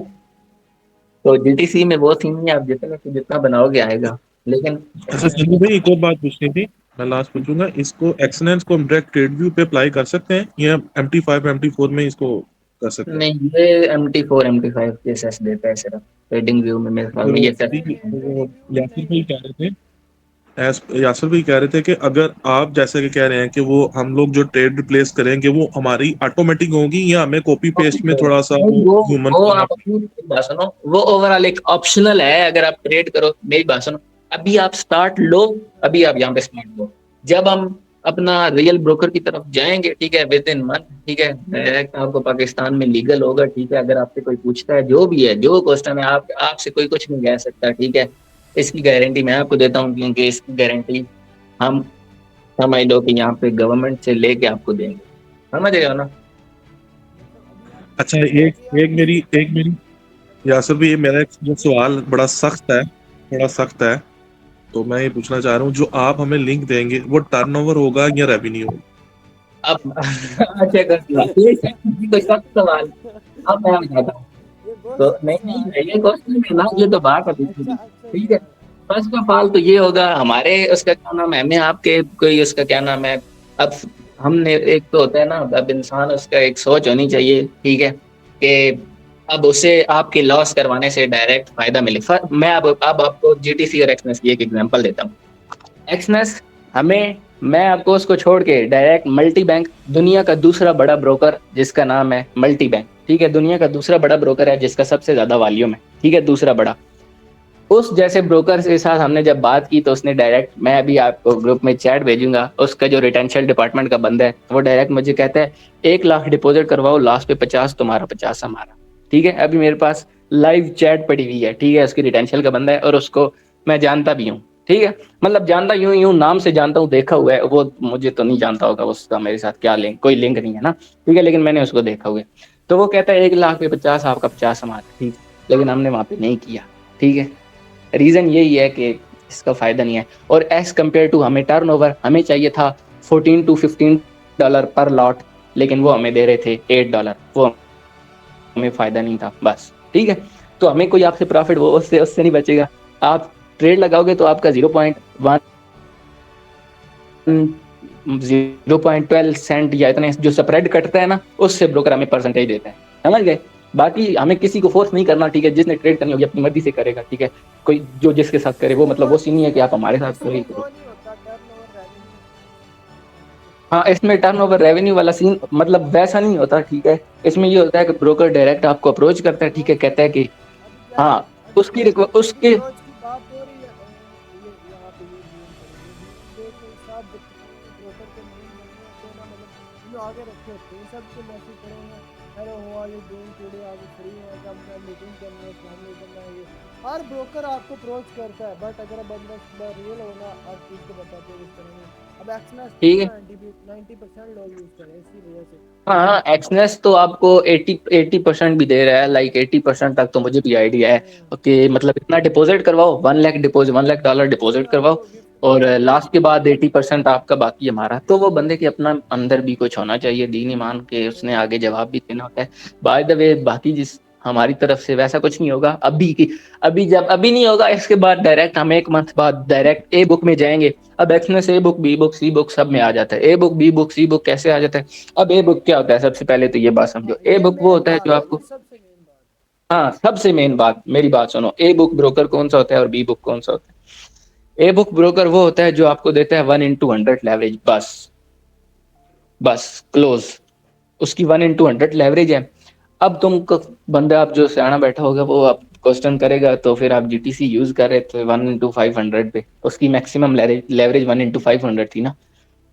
Speaker 1: तो जीटीसी में वो सीन नहीं है, आप जितना से जितना बनाओगे आएगा, लेकिन
Speaker 5: अच्छा संजू भाई, एक और बात पूछनी थी, मैं लास्ट पूछूंगा। इसको एक्सनेस को हम डायरेक्ट ट्रेड व्यू पे अप्लाई कर सकते हैं या MT5 MT4 में इसको कर सकते हैं?
Speaker 1: नहीं, ये MT4 MT5 के एसएस देता है सिर्फ। ट्रेडिंग व्यू में मेरे ख्याल में
Speaker 5: तो
Speaker 1: ये
Speaker 5: तो यासिर भाई कह रहे थे, यासिर भाई कह रहे थे कि अगर आप जैसे कि कह रहे हैं कि वो हम लोग जो ट्रेड रिप्लेस करेंगे वो हमारी ऑटोमेटिक होगी या हमें कॉपी पेस्ट में थोड़ा सा
Speaker 1: नहीं,
Speaker 5: वो ह्यूमन
Speaker 1: वो
Speaker 5: करना
Speaker 1: आप अपनी बात सुनो, वो ओवरऑल एक ऑप्शनल है। अगर आप ट्रेड करो, मेरी बात सुनो, अभी आप स्टार्ट लो, अभी आप यहाँ पे स्टार्ट लो। जब हम अपना रियल ब्रोकर की तरफ जाएंगे, ठीक है, विद इन मंथ, ठीक है, डायरेक्ट आपको पाकिस्तान में लीगल होगा, ठीक है। अगर आपसे कोई पूछता है जो भी है, जो क्वेश्चन है, आप आपसे कोई कुछ नहीं कह सकता, ठीक है। इसकी गारंटी मैं आपको देता हूँ, क्योंकि इसकी गारंटी हम समझ लो कि यहाँ पे गवर्नमेंट से लेके आपको देंगे, समझ रहे हो ना।
Speaker 5: अच्छा, एक मेरी यासिर भाई, ये मेरा एक जो सवाल बड़ा सख्त है, बड़ा सख्त है, तो मैं ये पूछना चाह रहा हूँ, जो आप हमें लिंक देंगे वो टर्नओवर होगा या रेवेन्यू होगा?
Speaker 1: अब अच्छा कर दिया कोई सख्त सवाल। अब मैं बताता हूँ।
Speaker 2: ये बहुत
Speaker 1: तो
Speaker 2: सख्त
Speaker 1: नहीं
Speaker 2: सवाल
Speaker 1: नहीं,
Speaker 2: है।
Speaker 1: ये क्वेश्चन है ना, ये तो बात है दूसरी
Speaker 2: अच्छा
Speaker 1: की,
Speaker 2: अच्छा
Speaker 1: ठीक
Speaker 2: अच्छा।
Speaker 1: है। फर्स्ट ऑफ ऑल तो ये होगा हमारे, उसका क्या नाम है, मैं आपके कोई उसका क्या नाम है। अब हमने एक तो होता है ना, अब इंसान उसका एक सोच होनी चाहिए, ठीक है, कि अब उसे आपके लॉस करवाने से डायरेक्ट फायदा मिले। मैं अब आपको जीटीसी और एक्सनेस की एक एग्जांपल देता हूँ। एक्सनेस हमें, मैं आपको उसको छोड़ के डायरेक्ट मल्टी बैंक, दुनिया का दूसरा बड़ा ब्रोकर जिसका नाम है मल्टी बैंक, ठीक है, दुनिया का दूसरा बड़ा ब्रोकर है जिसका सबसे ज्यादा वॉल्यूम है, ठीक है, दूसरा बड़ा। उस जैसे ब्रोकर के साथ हमने जब बात की तो उसने डायरेक्ट, मैं अभी आपको ग्रुप में चैट भेजूंगा, उसका जो रिटेंशन डिपार्टमेंट का बंदा है वो डायरेक्ट मुझे कहता है 1 लाख डिपॉजिट करवाओ, लास्ट पे 50 तुम्हारा 50 हमारा, ठीक है। अभी मेरे पास लाइव चैट पड़ी हुई है, ठीक है, उसकी रिटेंशन का बंदा है और उसको मैं जानता भी हूँ, ठीक है। मतलब जानता यूं यूं नाम से जानता हूँ, देखा हुआ है, वो मुझे तो नहीं जानता होगा उसका मेरे साथ क्या लिंक, कोई लिंक नहीं है ना, ठीक है, लेकिन मैंने उसको देखा हुआ है। तो वो कहता है 1 लाख पे 50 आपका 50 हमारा, ठीक है, लेकिन हमने वहां पे नहीं किया, ठीक है। रीजन यही है कि इसका फायदा नहीं है। और एज कम्पेयर टू हमें टर्नओवर हमें चाहिए था $14 to $15 पर लॉट, लेकिन वो हमें दे रहे थे $8, वो हमें फायदा नहीं था, बस, ठीक है। तो हमें कोई आपसे प्रॉफिट वो उससे उससे नहीं बचेगा। आप ट्रेड लगाओगे तो आपका 0.12 सेंट या इतने जो स्प्रेड कटता है ना, उससे ब्रोकर हमें परसेंटेज देता है, समझ गए। बाकी हमें किसी को फोर्स नहीं करना, ठीक है, जिसने ट्रेड करनी होगी अपनी मर्जी से करेगा, ठीक है। कोई जो जिसके साथ करे वो, मतलब वो सीन नहीं है कि आप हमारे साथ
Speaker 2: इसमें
Speaker 1: कोई
Speaker 2: वो
Speaker 1: करो।
Speaker 2: नहीं होता टर्नओवर रेवेन्यू।
Speaker 1: हाँ, इसमें टर्नओवर रेवेन्यू वाला सीन मतलब वैसा नहीं होता, ठीक है। इसमें ये होता है कि ब्रोकर डायरेक्ट आपको अप्रोच करता है, ठीक है, कहता है कि
Speaker 2: अभी जैसे
Speaker 1: हाँ उसकी उसके
Speaker 2: अप्रोच की बात हो रही है ये यहाँ पे ये गेम करेंगे के साथ ब्रोकर के मेन बंदे होते हैं ना, मतलब जो आगे रखे होते हैं सबके मैसेज करेंगे, हेलो हो आर यू डूइंग टुडे, आप फ्री है क्या, मैं मीटिंग करनी है, फैमिली करना है, ये हर ब्रोकर आपको अप्रोच करता है। बट अगर बंदा रियल होना आप चीज़ को बताते हो इस तरह नहीं। अब एक्सनेस
Speaker 1: ठीक है।
Speaker 2: 90% लोग यूज़ करें इसी वजह से।
Speaker 1: हाँ, एक्सनेस तो आपको 80% भी दे रहा है, लाइक 80% तक तो मुझे भी आइडिया है कि मतलब इतना डिपॉजिट करवाओ, 1 लाख डिपॉजिट, $1 लाख डिपॉजिट
Speaker 2: हाँ
Speaker 1: करवाओ
Speaker 2: वो गिफ्ट
Speaker 1: और
Speaker 2: गिफ्ट
Speaker 1: लास्ट के बाद 80% आपका बाकी हमारा। तो वो बंदे के अपना अंदर भी कुछ होना चाहिए, दीन ईमान के, उसने आगे जवाब भी देना होता है। बाय द वे, बाकी जिस हमारी तरफ से वैसा कुछ नहीं होगा अभी की, अभी नहीं होगा, इसके बाद डायरेक्ट हम 1 मंथ बाद डायरेक्ट ए बुक में जाएंगे। अब Exness A book, B book, C book सब में आ जाता है। A book, B book, C book कैसे आ जाता है? अब ए बुक क्या होता है? सबसे पहले तो ये बात समझो,
Speaker 2: हाँ
Speaker 1: ए
Speaker 2: ये
Speaker 1: बुक वो
Speaker 2: मेन
Speaker 1: होता है जो
Speaker 2: बात है,
Speaker 1: आपको,
Speaker 2: ये सबसे मेन बात है।
Speaker 1: हाँ सबसे मेन बात, मेरी बात सुनो, ए बुक ब्रोकर कौन सा होता है और बी बुक कौन सा होता है? ए बुक ब्रोकर वो होता है जो आपको देता है 1/100 लेवरेज, बस बस क्लोज, उसकी 1/100 लेवरेज है। अब बंदा आप जो सियाना बैठा होगा वो आप क्वेश्चन करेगा, तो फिर आप जीटीसी यूज कर रहे थे 1/500 पे, उसकी मैक्सिमम लेवरेज 1/500 थी ना।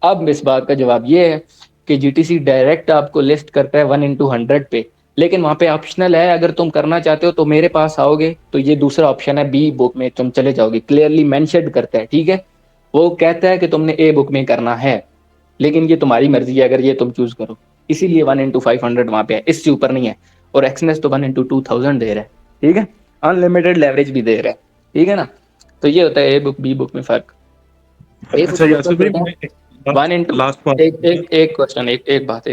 Speaker 1: अब इस बात का जवाब ये है कि जीटीसी डायरेक्ट आपको लिस्ट करता है 1/100 पे, लेकिन वहां पे ऑप्शनल है, अगर तुम करना चाहते हो तो मेरे पास आओगे, तो ये दूसरा ऑप्शन है, बी बुक में तुम चले जाओगे, क्लियरली मेंशन करता है, ठीक है। वो कहता है कि तुमने ए बुक में करना है, लेकिन ये तुम्हारी मर्जी है अगर ये तुम चूज करो। इसीलिए 1/500 वहां पे है, इससे ऊपर नहीं है। और एक्सनेस तो 1/2000 दे रहा है, ठीक है, अनलिमिटेड लेवरेज भी दे रहा है, ठीक है ना। तो ये होता है ए बुक बी बुक में फर्क। ए बुक
Speaker 5: अच्छा
Speaker 1: ब्रोकर
Speaker 5: यासिर भाई,
Speaker 1: होता
Speaker 5: मैं
Speaker 1: है वन इंटू,
Speaker 5: लास्ट बात
Speaker 1: एक क्वेश्चन, एक बात,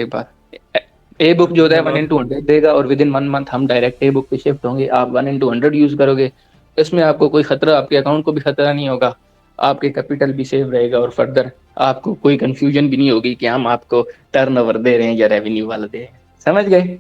Speaker 1: ए बुक जो होता है वन
Speaker 5: लास्ट
Speaker 1: इंटू हंड्रेड देगा और विद इन 1 मंथ हम डायरेक्ट ए बुक पे शिफ्ट होंगे। आप 1/100 यूज करोगे, इसमें आपको कोई खतरा, आपके अकाउंट को भी खतरा नहीं होगा, आपके कैपिटल भी सेव रहेगा और फर्दर आपको कोई कंफ्यूजन भी नहीं होगी कि हम आपको टर्नओवर दे रहे हैं या रेवेन्यू वाला दे रहे हैं। समझ गए?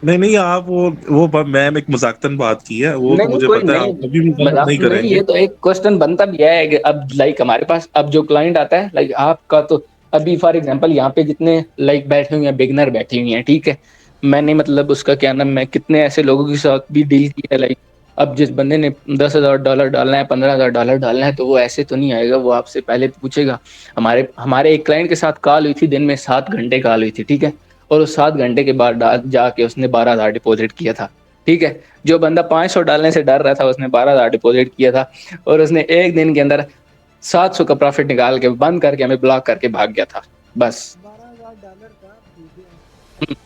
Speaker 5: नहीं नहीं, आप वो मैम एक मजाकतन बात की है, वो
Speaker 1: नहीं
Speaker 5: तो
Speaker 1: नहीं,
Speaker 5: मुझे
Speaker 1: कोई
Speaker 5: पता है,
Speaker 1: नहीं,
Speaker 5: आप कभी भी मजाक
Speaker 1: मजाक
Speaker 5: नहीं
Speaker 1: नहीं,
Speaker 5: करेंगे।
Speaker 1: ये तो एक क्वेश्चन बनता भी है कि अब लाइक हमारे पास अब जो क्लाइंट आता है, लाइक आपका तो अभी फॉर एग्जांपल यहाँ पे जितने लाइक बैठे हुए हैं, बिगनर बैठे हुए हैं, ठीक है, मैंने मतलब उसका क्या नाम, मैं कितने ऐसे लोगों के साथ भी डील किया है, लाइक अब जिस बंदे ने $10,000 डालना है, $15,000 डालना है, तो वो ऐसे तो नहीं आएगा, वो आपसे पहले पूछेगा। हमारे हमारे एक क्लाइंट के साथ कॉल हुई थी, दिन में 7 घंटे कॉल हुई थी, ठीक है, और उस 7 घंटे के बाद जाके उसने 12,000 डिपॉजिट किया था, ठीक है। जो बंदा 500 डालने से डर रहा था, उसने 12,000 डिपॉजिट किया था, और उसने एक दिन के अंदर 700 का प्रॉफिट निकाल के बंद करके हमें ब्लॉक करके भाग गया था, बस।
Speaker 2: $12,000 का ठीक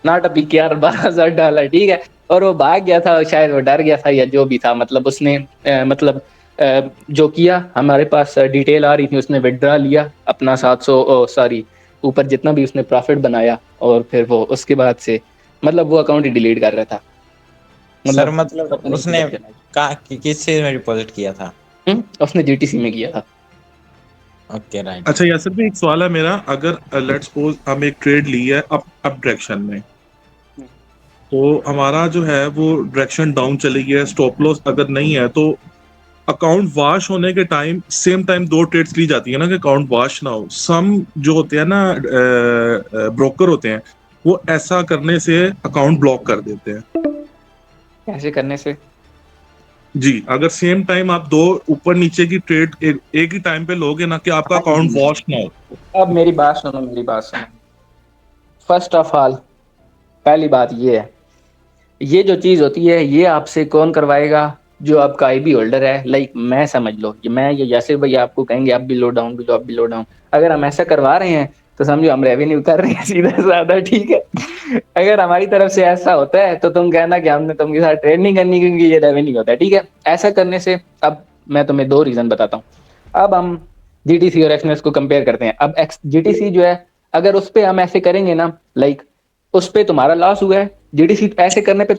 Speaker 1: नॉट अ बिग यार, $12,000, ठीक है। और वो भाग गया था, शायद वो डर गया था या जो भी था, मतलब उसने मतलब जो किया, हमारे पास डिटेल आ रही थी, उसने विड्रा लिया अपना 700, सॉरी ऊपर जितना भी उसने प्रॉफिट बनाया, और फिर वो उसके बाद से मतलब वो अकाउंट ही डिलीट कर रहा था,
Speaker 4: सर
Speaker 1: मतलब
Speaker 4: मतलब
Speaker 1: पता नहीं
Speaker 4: उसने
Speaker 1: किधर चला
Speaker 4: किस चीज में डिपॉजिट किया था?
Speaker 1: गया। उसने जीटीसी में किया था।
Speaker 4: Okay right.
Speaker 5: अच्छा यासिर भाई, एक सवाल है मेरा, अगर लेट्स सपोज हम एक ट्रेड ली है अप डायरेक्शन में, तो हमारा जो है वो डायरेक्शन डाउन चली गया, स्टॉप लॉस अगर नहीं है, तो अकाउंट वॉश होने के टाइम सेम टाइम दो ट्रेड्स ली जाती है ना, कि अकाउंट वॉश ना हो। सम जो होते हैं ना ब्रोकर होते हैं, वो ऐसा करने से अकाउंट ब्लॉक कर देते हैं।
Speaker 1: कैसे करने से?
Speaker 5: जी, अगर सेम टाइम आप दो ऊपर नीचे की ट्रेड एक ही टाइम पे लोगे ना, कि आपका
Speaker 1: हाँ
Speaker 5: अकाउंट
Speaker 1: जी,
Speaker 5: वॉश ना हो।
Speaker 1: अब मेरी बात सुनो, मेरी बात सुनो। फर्स्ट ऑफ ऑल, पहली बात ये है, ये जो चीज होती है ये आपसे कौन करवाएगा? जो आपका आईबी होल्डर है, लाइक मैं समझ लो कि मैं ये जैसे भाई आपको कहेंगे आप भी लो डाउन भी लो, आप भी लो डाउन, अगर हम ऐसा करवा रहे हैं तो समझो हम रेवेन्यू कर रहे हैं सीधा साधा, ठीक है। अगर हमारी तरफ से ऐसा होता है तो तुम कहना कि हमने तुमके साथ ट्रेड नहीं करनी, क्योंकि ये रेवेन्यू होता है, ठीक है। ऐसा करने से, अब मैं तुम्हें 2 रीजन बताता हूँ। अब हम जीटीसी और एक्सनेस को कंपेयर करते हैं। अब एक्स जीटीसी जो है, अगर उस पर हम ऐसे करेंगे ना, लाइक उस पे तुम्हारा लॉस हुआ है, जीडीसी ऐसे करने पे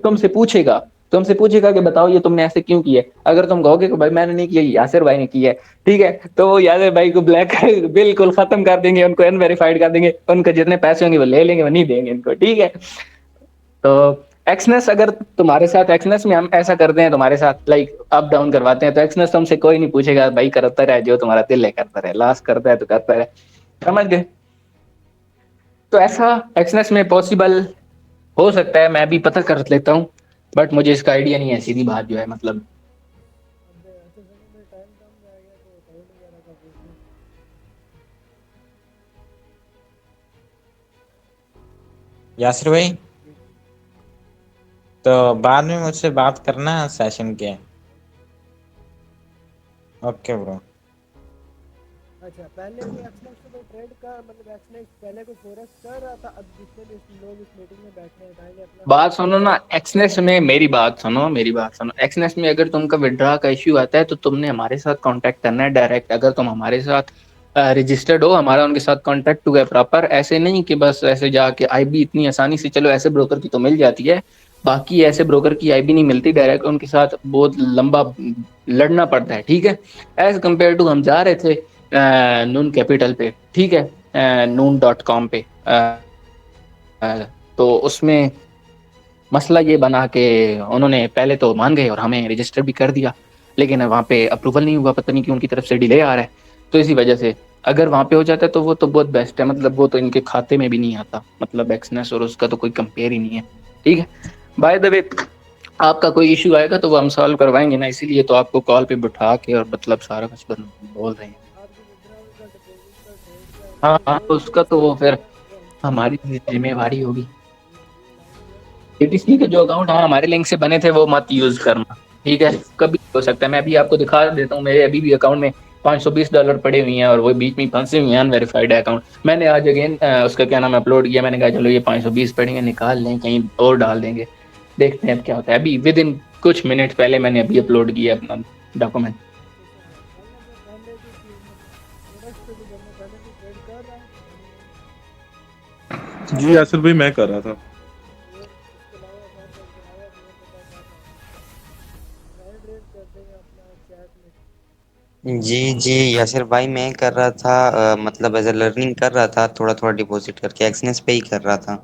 Speaker 1: तुमसे पूछेगा कि बताओ ये तुमने ऐसे क्यों किया। अगर तुम कहोगे कि भाई मैंने नहीं किया, यासिर भाई ने किया है, ठीक है, तो वो यासिर भाई को ब्लैक बिल्कुल खत्म कर देंगे, उनको अनवेरिफाइड कर देंगे, उनके जितने पैसे होंगे वो ले लेंगे, वो नहीं देंगे इनको, ठीक है। तो एक्सनेस, अगर तुम्हारे साथ एक्सनेस में हम ऐसा करते हैं, तुम्हारे साथ लाइक अप डाउन करवाते हैं, तो एक्सनेस तुमसे कोई नहीं पूछेगा, भाई करता रहे जो तुम्हारा दिल है, करता रहे, लॉस करता है तो करता रहे, समझ गए? तो ऐसा एक्सनेस में पॉसिबल हो सकता है, मैं भी पता कर लेता हूँ। बट मुझे इसका आइडिया नहीं है, सीधी बात जो है मतलब।
Speaker 2: अब अच्छा सनी भाई टाइम कम रह गया तो टाइम वगैरह का पूछ लें।
Speaker 4: यासिर भाई,
Speaker 2: जी।
Speaker 4: तो बाद में मुझसे बात करना सेशन के। Okay bro.
Speaker 2: अच्छा पहले कोई एक्सनेक्स पे ट्रेड का मतलब एक्सनेक्स पहले कोई फोरेक्स कर रहा था, अब जितने भी लोग इस मीटिंग में बैठे हैं पहले अपना
Speaker 1: बात सुनो ना, एक्सनेस में मेरी बात सुनो, एक्सनेस में अगर तुमका विड्रॉ का इश्यू आता है तो तुमने हमारे साथ कांटेक्ट करना है डायरेक्ट। अगर तुम हमारे साथ रजिस्टर्ड हो, हमारा उनके साथ कांटेक्ट हुआ है प्रॉपर, ऐसे नहीं कि बस ऐसे जाके आईबी इतनी आसानी से, चलो ऐसे ब्रोकर की तो मिल जाती है, बाकी ऐसे ब्रोकर की आईबी नहीं मिलती डायरेक्ट, उनके साथ बहुत लंबा लड़ना पड़ता है, ठीक है। एज कम्पेयर टू हम जा रहे थे नून कैपिटल पे, ठीक है, noon.com पे, तो उसमें मसला ये बना के उन्होंने पहले तो मान गए और हमें रजिस्टर भी कर दिया, लेकिन वहाँ पे अप्रूवल नहीं हुआ, पता नहीं क्यों उनकी तरफ से डिले आ रहा है। तो इसी वजह से अगर वहाँ पे हो जाता है तो वो तो बहुत बेस्ट है, मतलब वो तो इनके खाते में भी नहीं आता, मतलब एक्सनेस और उसका तो कोई कंपेयर ही नहीं है, ठीक है। बाय द वे, आपका कोई इशू आएगा तो वो हम सॉल्व करवाएंगे ना, इसीलिए तो आपको कॉल पे बिठा के और मतलब सारा कुछ बोल रहे हैं।
Speaker 2: आपकी विड्रॉल का डिपॉजिट का ट्रेड का
Speaker 1: हाँ
Speaker 2: मतलब
Speaker 1: हाँ,
Speaker 2: जो
Speaker 1: तो
Speaker 2: जो
Speaker 1: उसका तो वो
Speaker 2: एक्सपेंस
Speaker 1: फिर
Speaker 2: होगा वो हमसे
Speaker 1: हमारी
Speaker 2: करवाएंगे।
Speaker 1: जिम्मेवारी होगी।
Speaker 2: ये लाइन क्लियर नहीं हुई।
Speaker 1: बीटीसी के जो अकाउंट हाँ हमारे लिंक से बने थे वो मत यूज करना, ठीक है। कभी हो सकता है, मैं अभी आपको दिखा देता हूँ, मेरे अभी भी अकाउंट में $520 पड़े हुए हैं और वो बीच में फंसे हुए हैं, अनवेरीफाइड है अकाउंट। मैंने आज अगेन उसका क्या नाम अपलोड किया, मैंने कहा चलो ये 520 पड़ेंगे, निकाल लें कहीं और डाल देंगे, देखते हैं अब क्या होता है। अभी विद इन कुछ मिनट पहले मैंने अभी अपलोड किया अपना डॉक्यूमेंट।
Speaker 2: अच्छा अच्छा मतलब मैं पहले भी मतलब फोरेक्स पे भी करना पहले भी ट्रेड कर रहा है सनी भाई।
Speaker 5: जी यासिर भाई, मैं कर रहा था।
Speaker 2: और इसके अलावा मैं तो इसके अलावा मुझे पता क्या था, हैंड रेज कर देंगे अपना चैट में।
Speaker 6: जी जी यासिर भाई, मैं कर रहा था मतलब एज अ लर्निंग कर रहा था, थोड़ा थोड़ा डिपॉजिट करके एक्सनेस पे ही कर रहा था।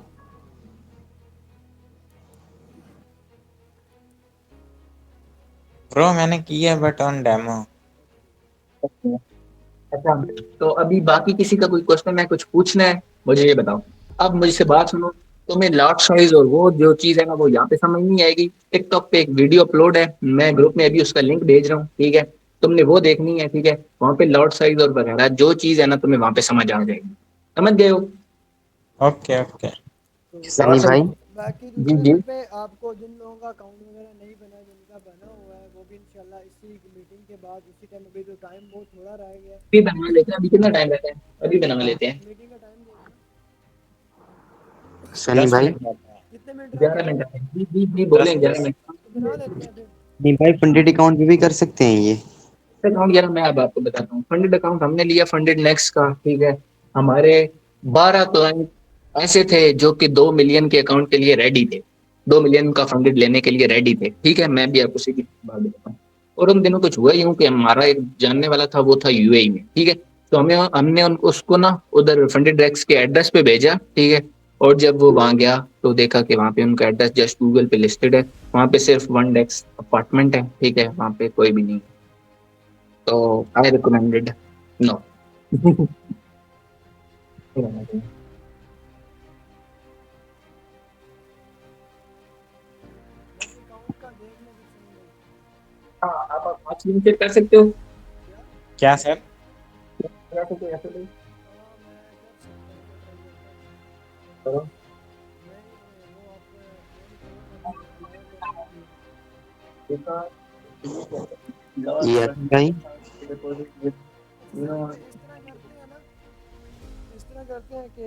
Speaker 4: ब्रो मैंने किया बट ऑन डेमो।
Speaker 1: अच्छा, तो अभी बाकी किसी का कोई क्वेश्चन है, कुछ पूछना है, मुझे ये बताओ। अब मुझसे बात सुनो, तुम्हें लॉट साइज और वो जो चीज है ना वो यहाँ पे समझ नहीं आएगी। टिकटॉक पे एक वीडियो अपलोड है, मैं ग्रुप में अभी उसका लिंक भेज रहा हूँ, ठीक है। तुमने वो देखनी है, ठीक है। वहाँ पे लॉट साइज और वगैरह जो चीज है ना तुम्हें वहाँ पे समझ आ जाएगी, समझ गए हो।
Speaker 4: Okay okay.
Speaker 2: तो
Speaker 6: सनी
Speaker 1: लॉट साइज,
Speaker 6: भाई,
Speaker 2: बाकी
Speaker 1: जी
Speaker 2: दूसरे
Speaker 1: जी,
Speaker 2: नंबर पे आपको जिन लोगों का अकाउंट वगैरह नहीं बना, जिनका बना हुआ है वो भी इंशाल्लाह इसी मीटिंग के बाद उसी टाइम, अभी तो टाइम बहुत थोड़ा रह गया है।
Speaker 1: अभी बनवा लेते हैं, अभी कितना टाइम रहता है, अभी बनवा लेते हैं।
Speaker 2: मीटिंग का टाइम देखना
Speaker 6: सनी
Speaker 4: 10
Speaker 6: भाई,
Speaker 4: मिनट रहता है।
Speaker 2: कितने मिनट रह गए
Speaker 1: 11 मिनट
Speaker 2: भाई।
Speaker 1: है, जी जी जी, बोलें
Speaker 4: 10 10।
Speaker 1: 11 मिनट।
Speaker 2: तो बना लेते हैं फिर।
Speaker 6: सनी भाई फंडेड अकाउंट पे भी कर सकते हैं ये?
Speaker 1: अकाउंट यार मैं अब आपको बताता हूँ, फंडेड अकाउंट हमने लिया फंडेड नेक्स्ट का, ठीक है। हमारे 12 क्लाइंट ऐसे थे जो कि 2 मिलियन के अकाउंट के लिए रेडी थे, 2 मिलियन का फंडेड लेने के लिए रेडी थे, ठीक है। मैं भी आपको सीधी बात बताता हूँ। और उन दिनों कुछ हुआ यूं कि हमारा एक जानने वाला था, वो था यूएई में, ठीक है। तो हमें हमने उनको उसको ना उधर फंडेड डेस्क के एड्रेस पे भेजा, ठीक है। और जब वो वहां गया तो देखा कि वहां पे उनका एड्रेस जस्ट गूगल पे लिस्टेड है, वहां पे सिर्फ वन डेस्क अपार्टमेंट है, ठीक है, वहां पे कोई भी नहीं। तो आई रिकमेंडेड नो।
Speaker 2: बाकी अकाउंट का देख लें फिर सनी भाई।
Speaker 1: हाँ, आप स्क्रीन शेयर कर सकते हो,
Speaker 2: क्या।
Speaker 4: क्या सर?
Speaker 1: कर सकते हो ऐसे तो
Speaker 2: हाँ मैं कर सकता हूँ, मैं ट्राई करता हूँ।
Speaker 1: करो।
Speaker 2: नहीं वो आप फोन करो मैं फिर अलाउ करने के लिए।
Speaker 1: इसका
Speaker 6: ये
Speaker 1: लॉस
Speaker 6: यासिर भाई,
Speaker 1: डिपॉजिट विद
Speaker 2: अच्छा
Speaker 1: यू नो।
Speaker 2: सनी भाई इस तरह करते हैं ना, इस तरह करते हैं कि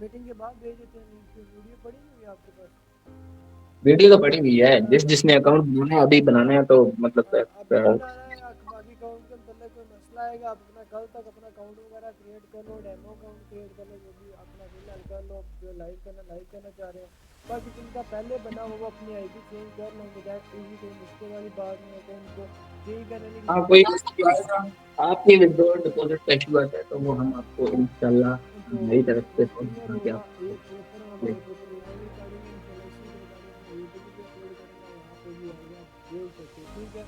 Speaker 2: मीटिंग के बाद भेज देते हैं लिंक, की वीडियो पड़ी नहीं हुई आपके पास।
Speaker 1: वीडियो तो पड़ी हुई है, जिसने
Speaker 2: बाकी
Speaker 1: अकाउंट बनाना है अभी बनाना है तो मतलब
Speaker 2: अभी बनाना है या बाकी अकाउंट के मतलब कोई मसला आएगा, आप अपना कल तक अपना अकाउंट वगैरह क्रिएट कर लो, डेमो अकाउंट क्रिएट कर लो, जो भी अपना फिलहाल कर लो, जो लाइव करना चाह रहे हो। बाकी जिनका पहले बना हुआ वो अपनी आईडी चेंज कर लेंगे, दैट इजी, कोई मुश्किल वाली बात नहीं है, तो उनको यही करने की
Speaker 1: हाँ कोई
Speaker 2: ज़रूरत
Speaker 1: इश्यू आएगा, आपकी विड्रॉल डिपॉजिट का इशू आता है तो वो हम आपको इंशाल्लाह
Speaker 2: है। तो
Speaker 1: मेरी तरफ से
Speaker 2: वो क्लियर
Speaker 1: समझा के
Speaker 2: होगा,
Speaker 1: आपको
Speaker 2: एक पेपर होगा,
Speaker 1: दे-
Speaker 2: वो पेपर लाइव रिकॉर्डिंग इंस्टॉलेशन के रिकॉर्डिंग अपने यूट्यूब पे अपलोड करेंगे, वहाँ पे भी आएगा, आप देख सकते हो, ठीक है।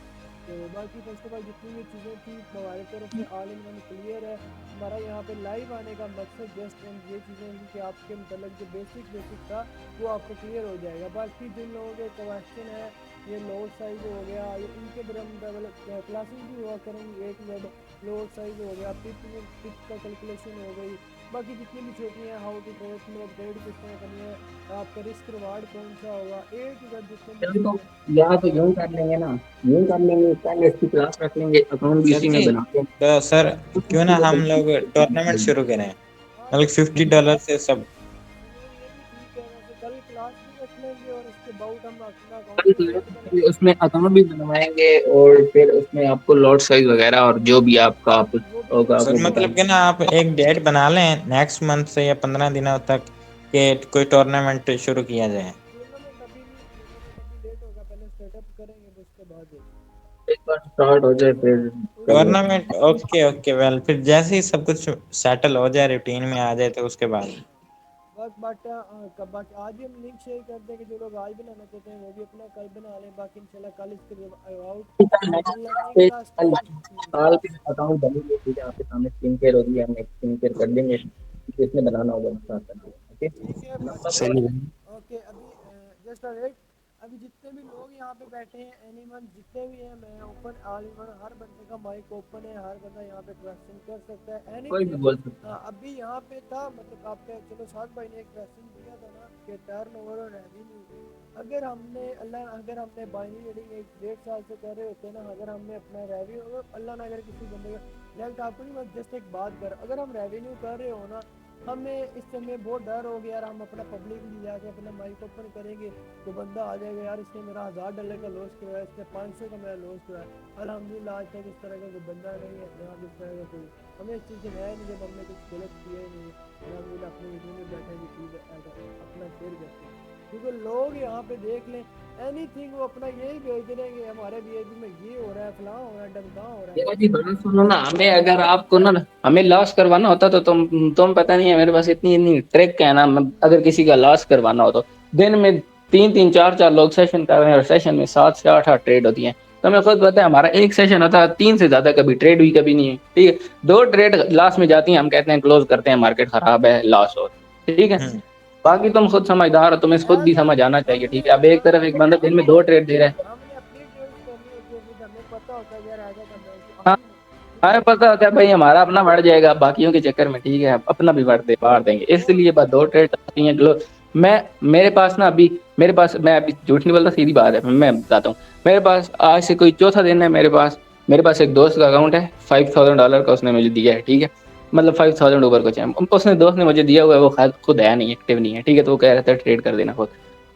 Speaker 2: तो बाकी फर्स्ट ऑफ ऑल जितनी भी चीज़ें थी हमारी तरफ से ऑल इन वन क्लियर है। हमारा यहाँ पे लाइव आने का मकसद जस्ट एंड ये चीज़ें हैं कि आपके मतलब जो बेसिक था वो आपको क्लियर हो जाएगा। बाकी जिन लोगों के क्वेश्चन है ये लोड साइज हो गया, ये इनके क्लासेस भी हुआ करेंगी, एक लोड साइज हो गया, पिप का कैलकुलेशन हो गई, बाकी जितनी भी छोटी हैं हाउ टू ट्रेड में ट्रेड किस तरह करनी है, आपका रिस्क रिवार्ड कौन सा होगा, ए टू जेड जितने भी
Speaker 1: चलो तो
Speaker 2: चीज़ें।
Speaker 1: या तो यूं कर लेंगे ना, यूं कर लेंगे, पहले इसकी क्लास रख लेंगे, अकाउंट भी
Speaker 4: सर
Speaker 1: इसी में
Speaker 4: जी,
Speaker 1: बना लेंगे।
Speaker 4: तो सर क्यों ना हम लोग टूर्नामेंट
Speaker 1: तो
Speaker 4: शुरू करें,
Speaker 2: हाँ
Speaker 4: मतलब $50 से सब।
Speaker 2: ये भी ठीक है, वैसे कल क्लास भी रख लेंगे और उसके बाद हम अपना अकाउंट
Speaker 1: कल
Speaker 2: में ट्रेड
Speaker 1: क्लास
Speaker 2: करेंगे।
Speaker 1: उसमें अकाउंट भी बनवाएंगे और फिर उसमें आपको लॉट साइज वगैरह और जो भी आपका आप
Speaker 2: वो भी
Speaker 1: होगा
Speaker 4: सर
Speaker 1: वो
Speaker 2: ट्रेड
Speaker 4: मतलब
Speaker 1: बताएंगे।
Speaker 4: कि ना आप एक डेट बना लें नेक्स्ट मंथ से या 15 दिनों तक कि कोई टूर्नामेंट शुरू किया जाए।
Speaker 2: टूर्नामेंट अभी नहीं, टूर्नामेंट अभी लेट होगा, पहले सेटअप करेंगे फिर उसके बाद
Speaker 1: एक बार स्टार्ट हो जाए फिर कर लेंगे।
Speaker 4: टूर्नामेंट ओके ओके वेल, फिर जैसे ही सब कुछ सेटल हो जाए, रूटीन में आ जाए, तो उसके बाद।
Speaker 2: बाकी आज ही हम लिंक शेयर कर देंगे, जो लोग आज बनाना चाहते हैं वो भी अपना कल बना लें, बाकी इंशाल्लाह कल इसके आउट लर्निंग का
Speaker 1: कल
Speaker 2: स्टार्ट।
Speaker 1: साल के अकाउंट बनेंगे, ठीक है, आपके सामने स्क्रीन शेयर होगी, हम एक स्क्रीन शेयर कर देंगे, जिसमें बनाना होगा स्टार्ट कर देंगे।
Speaker 2: ठीक है
Speaker 1: ओके
Speaker 2: बाकी
Speaker 6: सही है।
Speaker 2: ओके अभी जस्ट वेट। अभी जितने भी लोग यहाँ पे बैठे हैं एनीवन जितने भी हैं, मैं ओपन ऑल इन वन, हर बंदे का माइक ओपन है, हर बंदा यहाँ पे क्वेश्चन कर सकता है
Speaker 1: कोई भी
Speaker 2: एनीथिंग।
Speaker 1: बोल सकता है।
Speaker 2: अभी यहाँ पे था मतलब आपके चलो साथ भाई ने एक क्वेश्चन दिया था ना कि टर्न ओवर और रेवेन्यू, अगर हमने बाइनरी ट्रेडिंग एक 1.5 साल से कर रहे होते हैं ना, अगर हमने अपना रेवेन्यू अल्लाह ना अगर किसी बंदे का लाइक आपको नहीं, मैं जस्ट एक बात कर, अगर हम रेवेन्यू कर रहे हो ना, हमें इस समय बहुत डर हो गया यार, हम अपना पब्लिकली जाके अपना माइक ओपन करेंगे तो बंदा आ जाएगा यार इसने मेरा $1000 का लॉस करवाया, इसने 500 का मेरा लॉस करवाया। अल्हम्दुलिल्लाह आज तक इस तरह का कोई बंदा नहीं है जहाँ इस तरह का कोई हमें इस चीज़ से है नहीं, जब हमने कुछ गलत किया ही नहीं। अल्हम्दुलिल्लाह अपने वीडियो में बैठे भी चीज़ अपना शेयर करते हैं, क्योंकि लोग यहाँ पे देख लें एनीथिंग वो अपना यही भेज देंगे, हमारे वीआईपी में ये हो रहा है, फलां हो रहा है, डमका हो रहा
Speaker 1: मेरा
Speaker 2: है।
Speaker 1: जी बड़ा सुनो ना, हमें अगर आपको ना हमें लॉस करवाना होता तो तुम पता नहीं है मेरे पास इतनी इतनी ट्रिक है ना, अगर किसी का लॉस करवाना हो तो दिन में 3-3 4-4 लोग सेशन कर रहे हैं और सेशन में 7 से 8 ट्रेड होती हैं। तो हमें खुद पता है हमारा एक सेशन होता है 3 से ज्यादा कभी ट्रेड हुई कभी नहीं है, ठीक है। 2 ट्रेड लास्ट में जाती हैं, हम कहते हैं क्लोज करते हैं, मार्केट खराब है, लॉस हो, ठीक है।
Speaker 4: हम्म।
Speaker 1: बाकी तुम खुद समझदार हो, तुम्हें खुद भी समझ आना चाहिए, ठीक है। अब एक तरफ एक बंदा दिन में 2 ट्रेड दे रहा है।
Speaker 2: हमने अपनी ट्रेड करनी होती है, फिर हमें पता होता है यार ऐसा करना है तो
Speaker 1: हाँ,
Speaker 2: अपनी
Speaker 1: हमें पता होता है भाई हमारा अपना बढ़ जाएगा बाकियों के चक्कर में, ठीक है, अपना भी बाढ़ देंगे,
Speaker 2: वो
Speaker 1: इसलिए बस 2 ट्रेड आती हैं ग्लो। मैं मेरे पास ना अभी मेरे पास, मैं अभी झूठ नहीं बोलता, सीधी बात है, मैं बताता हूँ। मेरे पास आज से कोई चौथा दिन है, मेरे पास एक दोस्त का अकाउंट है, $5000 का उसने मुझे दिया है, ठीक है। मतलब 5000 ऊपर कुछ है, उसने दोस्त ने मुझे दिया हुआ है, वो खुद है नहीं, एक्टिव नहीं है, ठीक है। तो वो कह रहा था ट्रेड कर देना खुद,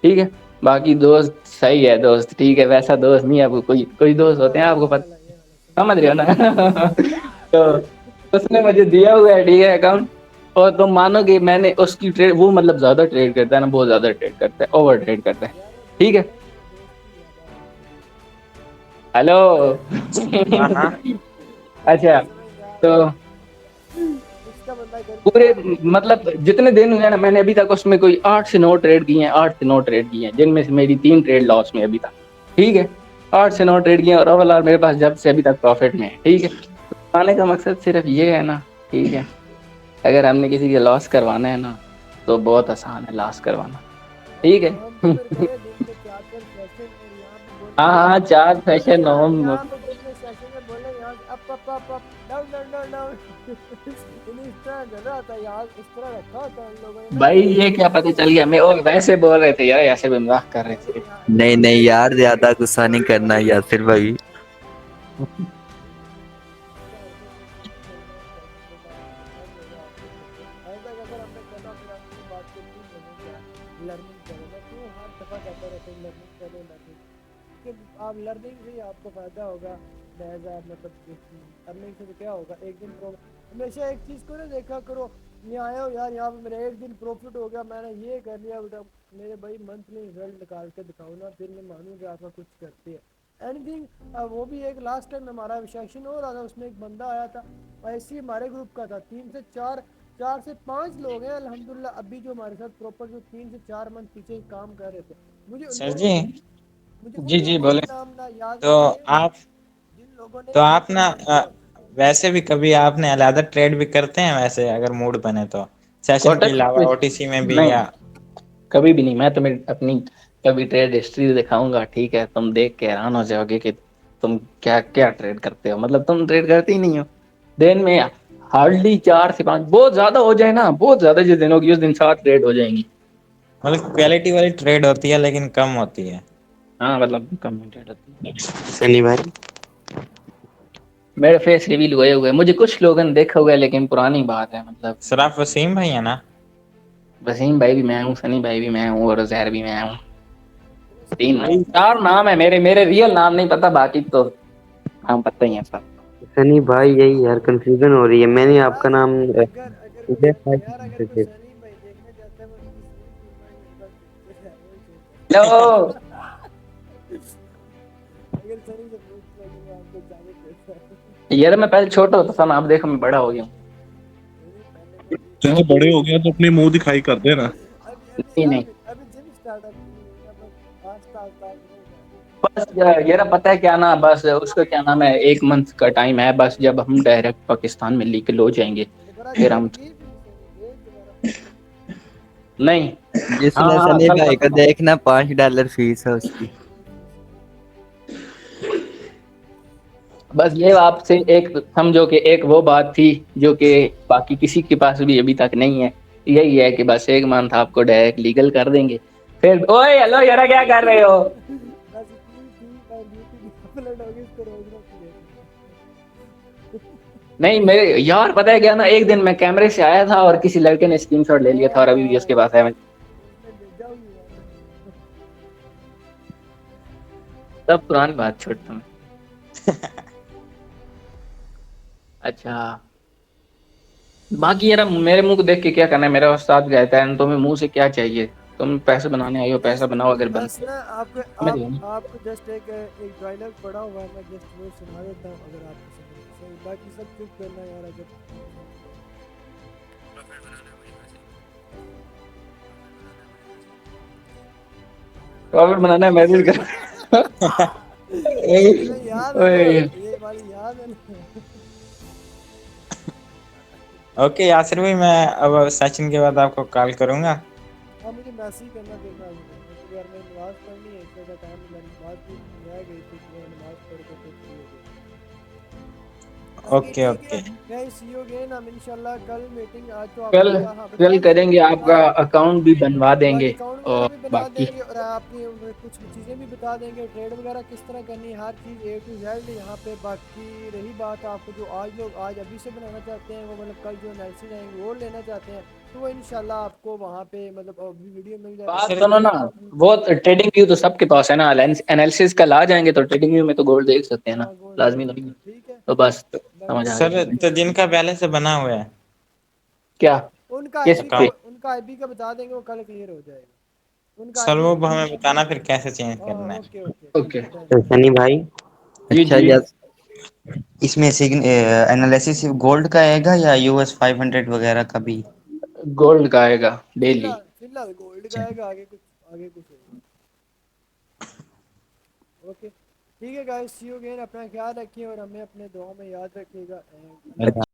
Speaker 1: ठीक है। बाकी दोस्त सही है, दोस्त ठीक है, वैसा दोस्त नहीं है। आपको कोई कोई दोस्त होते हैं आपको पता,
Speaker 2: ये वाला
Speaker 1: समझ रहे हो ना। तो उसने मुझे दिया हुआ है, ठीक है, अकाउंट। और तुम मानोगे मैंने उसकी ट्रेड, वो मतलब ज्यादा ट्रेड करता है ना, बहुत ज्यादा ट्रेड करता है, ओवर ट्रेड करता है,
Speaker 2: यार वो
Speaker 1: ठीक है।
Speaker 2: दोस्त नहीं वो दोस्ती है
Speaker 1: हेलो।
Speaker 4: हाँ हाँ।
Speaker 1: अच्छा,
Speaker 2: समझदार
Speaker 1: तो
Speaker 2: इसका बंदा कर भी
Speaker 1: पूरे
Speaker 2: रहा है।
Speaker 1: मतलब जितने दिन हुए हैं ना, मैंने अभी तक उसमें कोई 8 से 9 ट्रेड किए हैं, 8 से 9 ट्रेड किए हैं, जिनमें से मेरी 3 ट्रेड लॉस में अभी तक, ठीक है। 8 से 9 ट्रेड किए हैं और ओवरऑल मेरे पास जब से अभी तक प्रॉफिट में है, ठीक है। आने का मकसद सिर्फ ये है ना, ठीक है, अगर हमने किसी का लॉस करवाना है ना तो बहुत आसान है लॉस करवाना, ठीक है।
Speaker 2: हम तो फिर करे दिन के 4 4 सेशन और यहाँ पे
Speaker 1: हाँ
Speaker 2: बोले
Speaker 1: हाँ, 4 सेशन
Speaker 2: यहाँ
Speaker 1: हम।
Speaker 2: पे दिन में सेशन में बोले यहाँ से up down down down down इन्हें इस तरह कर रहा था यार, इस तरह रखा होता है उन लोगों ने ना
Speaker 1: भाई ये क्या पता चल गया, मैं और वैसे बोल रहे थे यार, ऐसे भी मजाक कर रहे थे।
Speaker 6: नहीं नहीं यार, ज्यादा गुस्सा नहीं करना यासिर भाई।
Speaker 2: ऐसा अगर हमने करना फिर हम की बात को क्यों करेंगे यार, लर्निंग करें, मैं क्यों हर दफ़ा कहता रहता हूँ लर्निंग करो लर्निंग, क्योंकि आप लर्निंग से ही आपको फ़ायदा होगा। लिहाजा मतलब अर्निंग से तो क्या होगा, एक दिन हमेशा एक चीज़ को ना देखा करो, नहीं आया हो यार यहाँ पे मेरा एक दिन प्रॉफिट हो गया, मैंने ये कर लिया बेटा, मेरे भाई मंथली रिजल्ट निकाल के दिखाओ ना, फिर मैं मानूँ कि आपका कुछ करते हैं एनीथिंग। वो भी एक लास्ट टाइम हमारा सेशन हो रहा था, उसमें एक बंदा आया था ऐसे ही हमारे ग्रुप का था, 3 से 4 लोग हैं अल्हम्दुलिल्लाह अभी जो हमारे साथ प्रॉपर जो 3 से 4 मंथ पीछे काम कर रहे थे। मुझे
Speaker 4: सर जी,
Speaker 2: मुझे
Speaker 4: जी
Speaker 2: उनका
Speaker 4: जी
Speaker 2: कोई
Speaker 4: बोले।
Speaker 2: नाम ना याद
Speaker 4: तो
Speaker 2: नहीं है।
Speaker 4: आप
Speaker 2: लोगों ने
Speaker 4: तो आप ना
Speaker 2: हाँ,
Speaker 4: वैसे भी कभी आपने अलग ट्रेड भी करते हैं वैसे अगर मूड बने तो सेशन के
Speaker 1: कोटक
Speaker 4: अलावा
Speaker 1: में
Speaker 4: ओटीसी में भी
Speaker 1: नहीं,
Speaker 4: या
Speaker 1: कभी भी नहीं। मैं तुम्हें अपनी कभी ट्रेड हिस्ट्री दिखाऊंगा, ठीक है? तुम देख के हैरान हो जाओगे कि तुम क्या क्या ट्रेड करते हो। मतलब तुम ट्रेड करते ही नहीं हो। दिन में हार्डली 4 से 5, बहुत ज्यादा हो जाए ना, बहुत ज्यादा जिस दिन होगी उस दिन 7 ट्रेड हो जाएंगी।
Speaker 4: मतलब क्वालिटी वाली ट्रेड होती है लेकिन कम होती है।
Speaker 1: हाँ मतलब कम ट्रेड होती है।
Speaker 6: सनी भाई
Speaker 1: मेरे फेस रिवील हुए हुए, मुझे कुछ लोगों ने देखा हुआ है, लेकिन पुरानी बात है। मतलब
Speaker 4: सर आप वसीम भाई है ना?
Speaker 1: वसीम भाई भी मैं हूँ, सनी भाई भी मैं हूँ, और जहर भी मैं हूँ। तीन
Speaker 4: भाई
Speaker 1: 4 नाम है मेरे। मेरे रियल नाम नहीं पता, बाकी तो नाम पता ही है सब।
Speaker 6: सनी भाई यही यार कंफ्यूजन हो रही है। मैंने आपका
Speaker 2: यार
Speaker 6: नाम
Speaker 2: अगर अगर कोई
Speaker 6: उदय भाई
Speaker 2: यार अगर कोई
Speaker 6: से
Speaker 2: सलीम भाई देखना चाहता है, वो उसकी स्क्रीन टूर्नामेंट मेरे पास भेजते हैं, वो शो
Speaker 1: लो,
Speaker 2: करता है। अगर सनी से पूछ लो कि वो आपको इजाजत देता है।
Speaker 1: यार मैं पहले छोटा होता था ना, आप देखो मैं बड़ा हो गया हूँ।
Speaker 2: नहीं, पहले बड़ी
Speaker 5: जैसे बड़े हो गया तो अपनी मुंह दिखाई कर देना।
Speaker 2: अभी अभी
Speaker 1: नहीं नहीं,
Speaker 2: अभी अभी जिम स्टार्टअप की हुई है ना, बस आस्ता आस्ता ग्रो कर
Speaker 1: बस यार पता है क्या ना, बस उसका क्या नाम है, 1 मंथ का टाइम है बस। जब हम डायरेक्ट पाकिस्तान में लीगल हो जाएंगे,
Speaker 2: दोबारा
Speaker 1: फिर
Speaker 2: ज्वाइन
Speaker 1: हम।
Speaker 2: की भी सनी एक दोबारा।
Speaker 1: नहीं। हाँ
Speaker 7: जिसने
Speaker 1: हाँ
Speaker 7: सनी
Speaker 1: कल
Speaker 7: भाई को
Speaker 1: परसों।
Speaker 7: देखना $5 फीस है उसकी।
Speaker 1: बस ये आपसे एक समझो कि एक वो बात थी जो कि बाकी किसी के पास भी अभी तक नहीं है। यही है कि बस 1 मंथ आपको डायरेक्ट लीगल कर देंगे। फिर ओए हेलो यार, क्या कर रहे हो?
Speaker 2: बस इतनी थी, मैं ड्यूटी भी अपलोड होगी, इसको रोज रोज देखना।
Speaker 1: नहीं मेरे यार पता है क्या ना, एक दिन मैं कैमरे से आया था और किसी लड़के ने स्क्रीनशॉट ले लिया था, और अभी भी उसके पास है।
Speaker 2: उसने भेजा हुई है।
Speaker 1: सब पुरानी बात छोड़ता हूँ। अच्छा, बाकी यार मेरे मुंह को देख के क्या करना है? मेरा उस्ताद कहता है तुम्हें मुंह से क्या चाहिए, तुम पैसे बनाने आई हो,
Speaker 2: बस
Speaker 1: पैसा बनाओ। अगर बन
Speaker 2: बस ना आपको
Speaker 1: समझ गए ना?
Speaker 2: आपको जस्ट एक डायलॉग पड़ा हुआ है, मैं जस्ट वो सुना देता हूँ, अगर आपको समझ सही। बाकी सब चुप करना यार, अगर
Speaker 1: प्रॉफिट बनाना है, मैसेज कर।
Speaker 2: तुम्हें याद है ना,
Speaker 1: ओए,
Speaker 2: ये वाली याद है ना।
Speaker 4: ओके यासिर भाई मैं अब सेशन के बाद आपको कॉल करूंगा।
Speaker 2: हाँ मुझे मैसेज करना फिर मैं क्योंकि यार मैं नमाज पढ़नी है, इतना टाइम मेरी नमाज भी रह गई थी, तो मैं नमाज पढ़ के फिर फ्री हो गई। बाकी
Speaker 4: ओके
Speaker 2: ठीक है
Speaker 4: okay.
Speaker 2: Guys, see you again. हम इंशाल्लाह कल मीटिंग, आज तो आपको
Speaker 1: कल
Speaker 2: बता, हाँ
Speaker 1: कल
Speaker 2: बता दें।
Speaker 1: करेंगे, आपका
Speaker 2: हाँ
Speaker 1: अकाउंट भी बनवा देंगे।
Speaker 2: अकाउंट वगैरह
Speaker 1: और
Speaker 2: भी बना
Speaker 1: बाकी
Speaker 2: देंगे, और आपकी कुछ चीज़ें भी बता देंगे, ट्रेड वगैरह किस तरह करनी है, हर चीज़ A to Z यहाँ पे। बाकी रही बात आपको जो आज लोग आज अभी से बनाना चाहते हैं, वो मतलब कल जो एनालिसिस आएंगे वो लेना चाहते हैं, तो वो इंशाल्लाह आपको वहाँ पे मतलब अभी वीडियो मिल
Speaker 4: तो
Speaker 2: जाएगा,
Speaker 1: बात
Speaker 4: सर
Speaker 1: सुनो ना, वो ट्रेडिंग व्यू तो सबके पास है ना। एनालिसिस कल आ जाएंगे तो ट्रेडिंग व्यू में तो गोल्ड देख सकते हैं ना,
Speaker 2: हाँ गोल्ड देख
Speaker 1: लाजमी
Speaker 2: सकते
Speaker 1: नहीं है।
Speaker 2: हैं, ठीक है।
Speaker 1: तो बस समझ
Speaker 2: बाकी
Speaker 1: आ
Speaker 4: सर
Speaker 1: गया।
Speaker 4: तो जिनका पहले से बना हुआ है
Speaker 1: क्या?
Speaker 2: उनका
Speaker 1: किस
Speaker 2: आईबी का
Speaker 1: पे?
Speaker 4: अकाउंट,
Speaker 2: उनका आईबी का बता देंगे, वो कल क्लियर हो जाएगा उनका
Speaker 4: सर
Speaker 2: आईबी।
Speaker 4: वो हमें बताना फिर कैसे चेंज
Speaker 2: हाँ
Speaker 4: करना है।
Speaker 2: ओके ओके ठीक
Speaker 1: ओके।
Speaker 2: है डन।
Speaker 6: तो सनी भाई
Speaker 1: जी
Speaker 7: अच्छा
Speaker 1: जी।
Speaker 7: यस।
Speaker 6: इसमें एनालिसिस गोल्ड का आएगा या US 500 वगैरह का भी?
Speaker 1: गोल्ड का आएगा डेली।
Speaker 2: फिलहाल गोल्ड का आएगा, आगे कुछ होगा। ओके ठीक है गाइस, सी यू अगेन। अपना ख्याल रखिए और हमें अपने दुआ में याद रखिएगा। एंड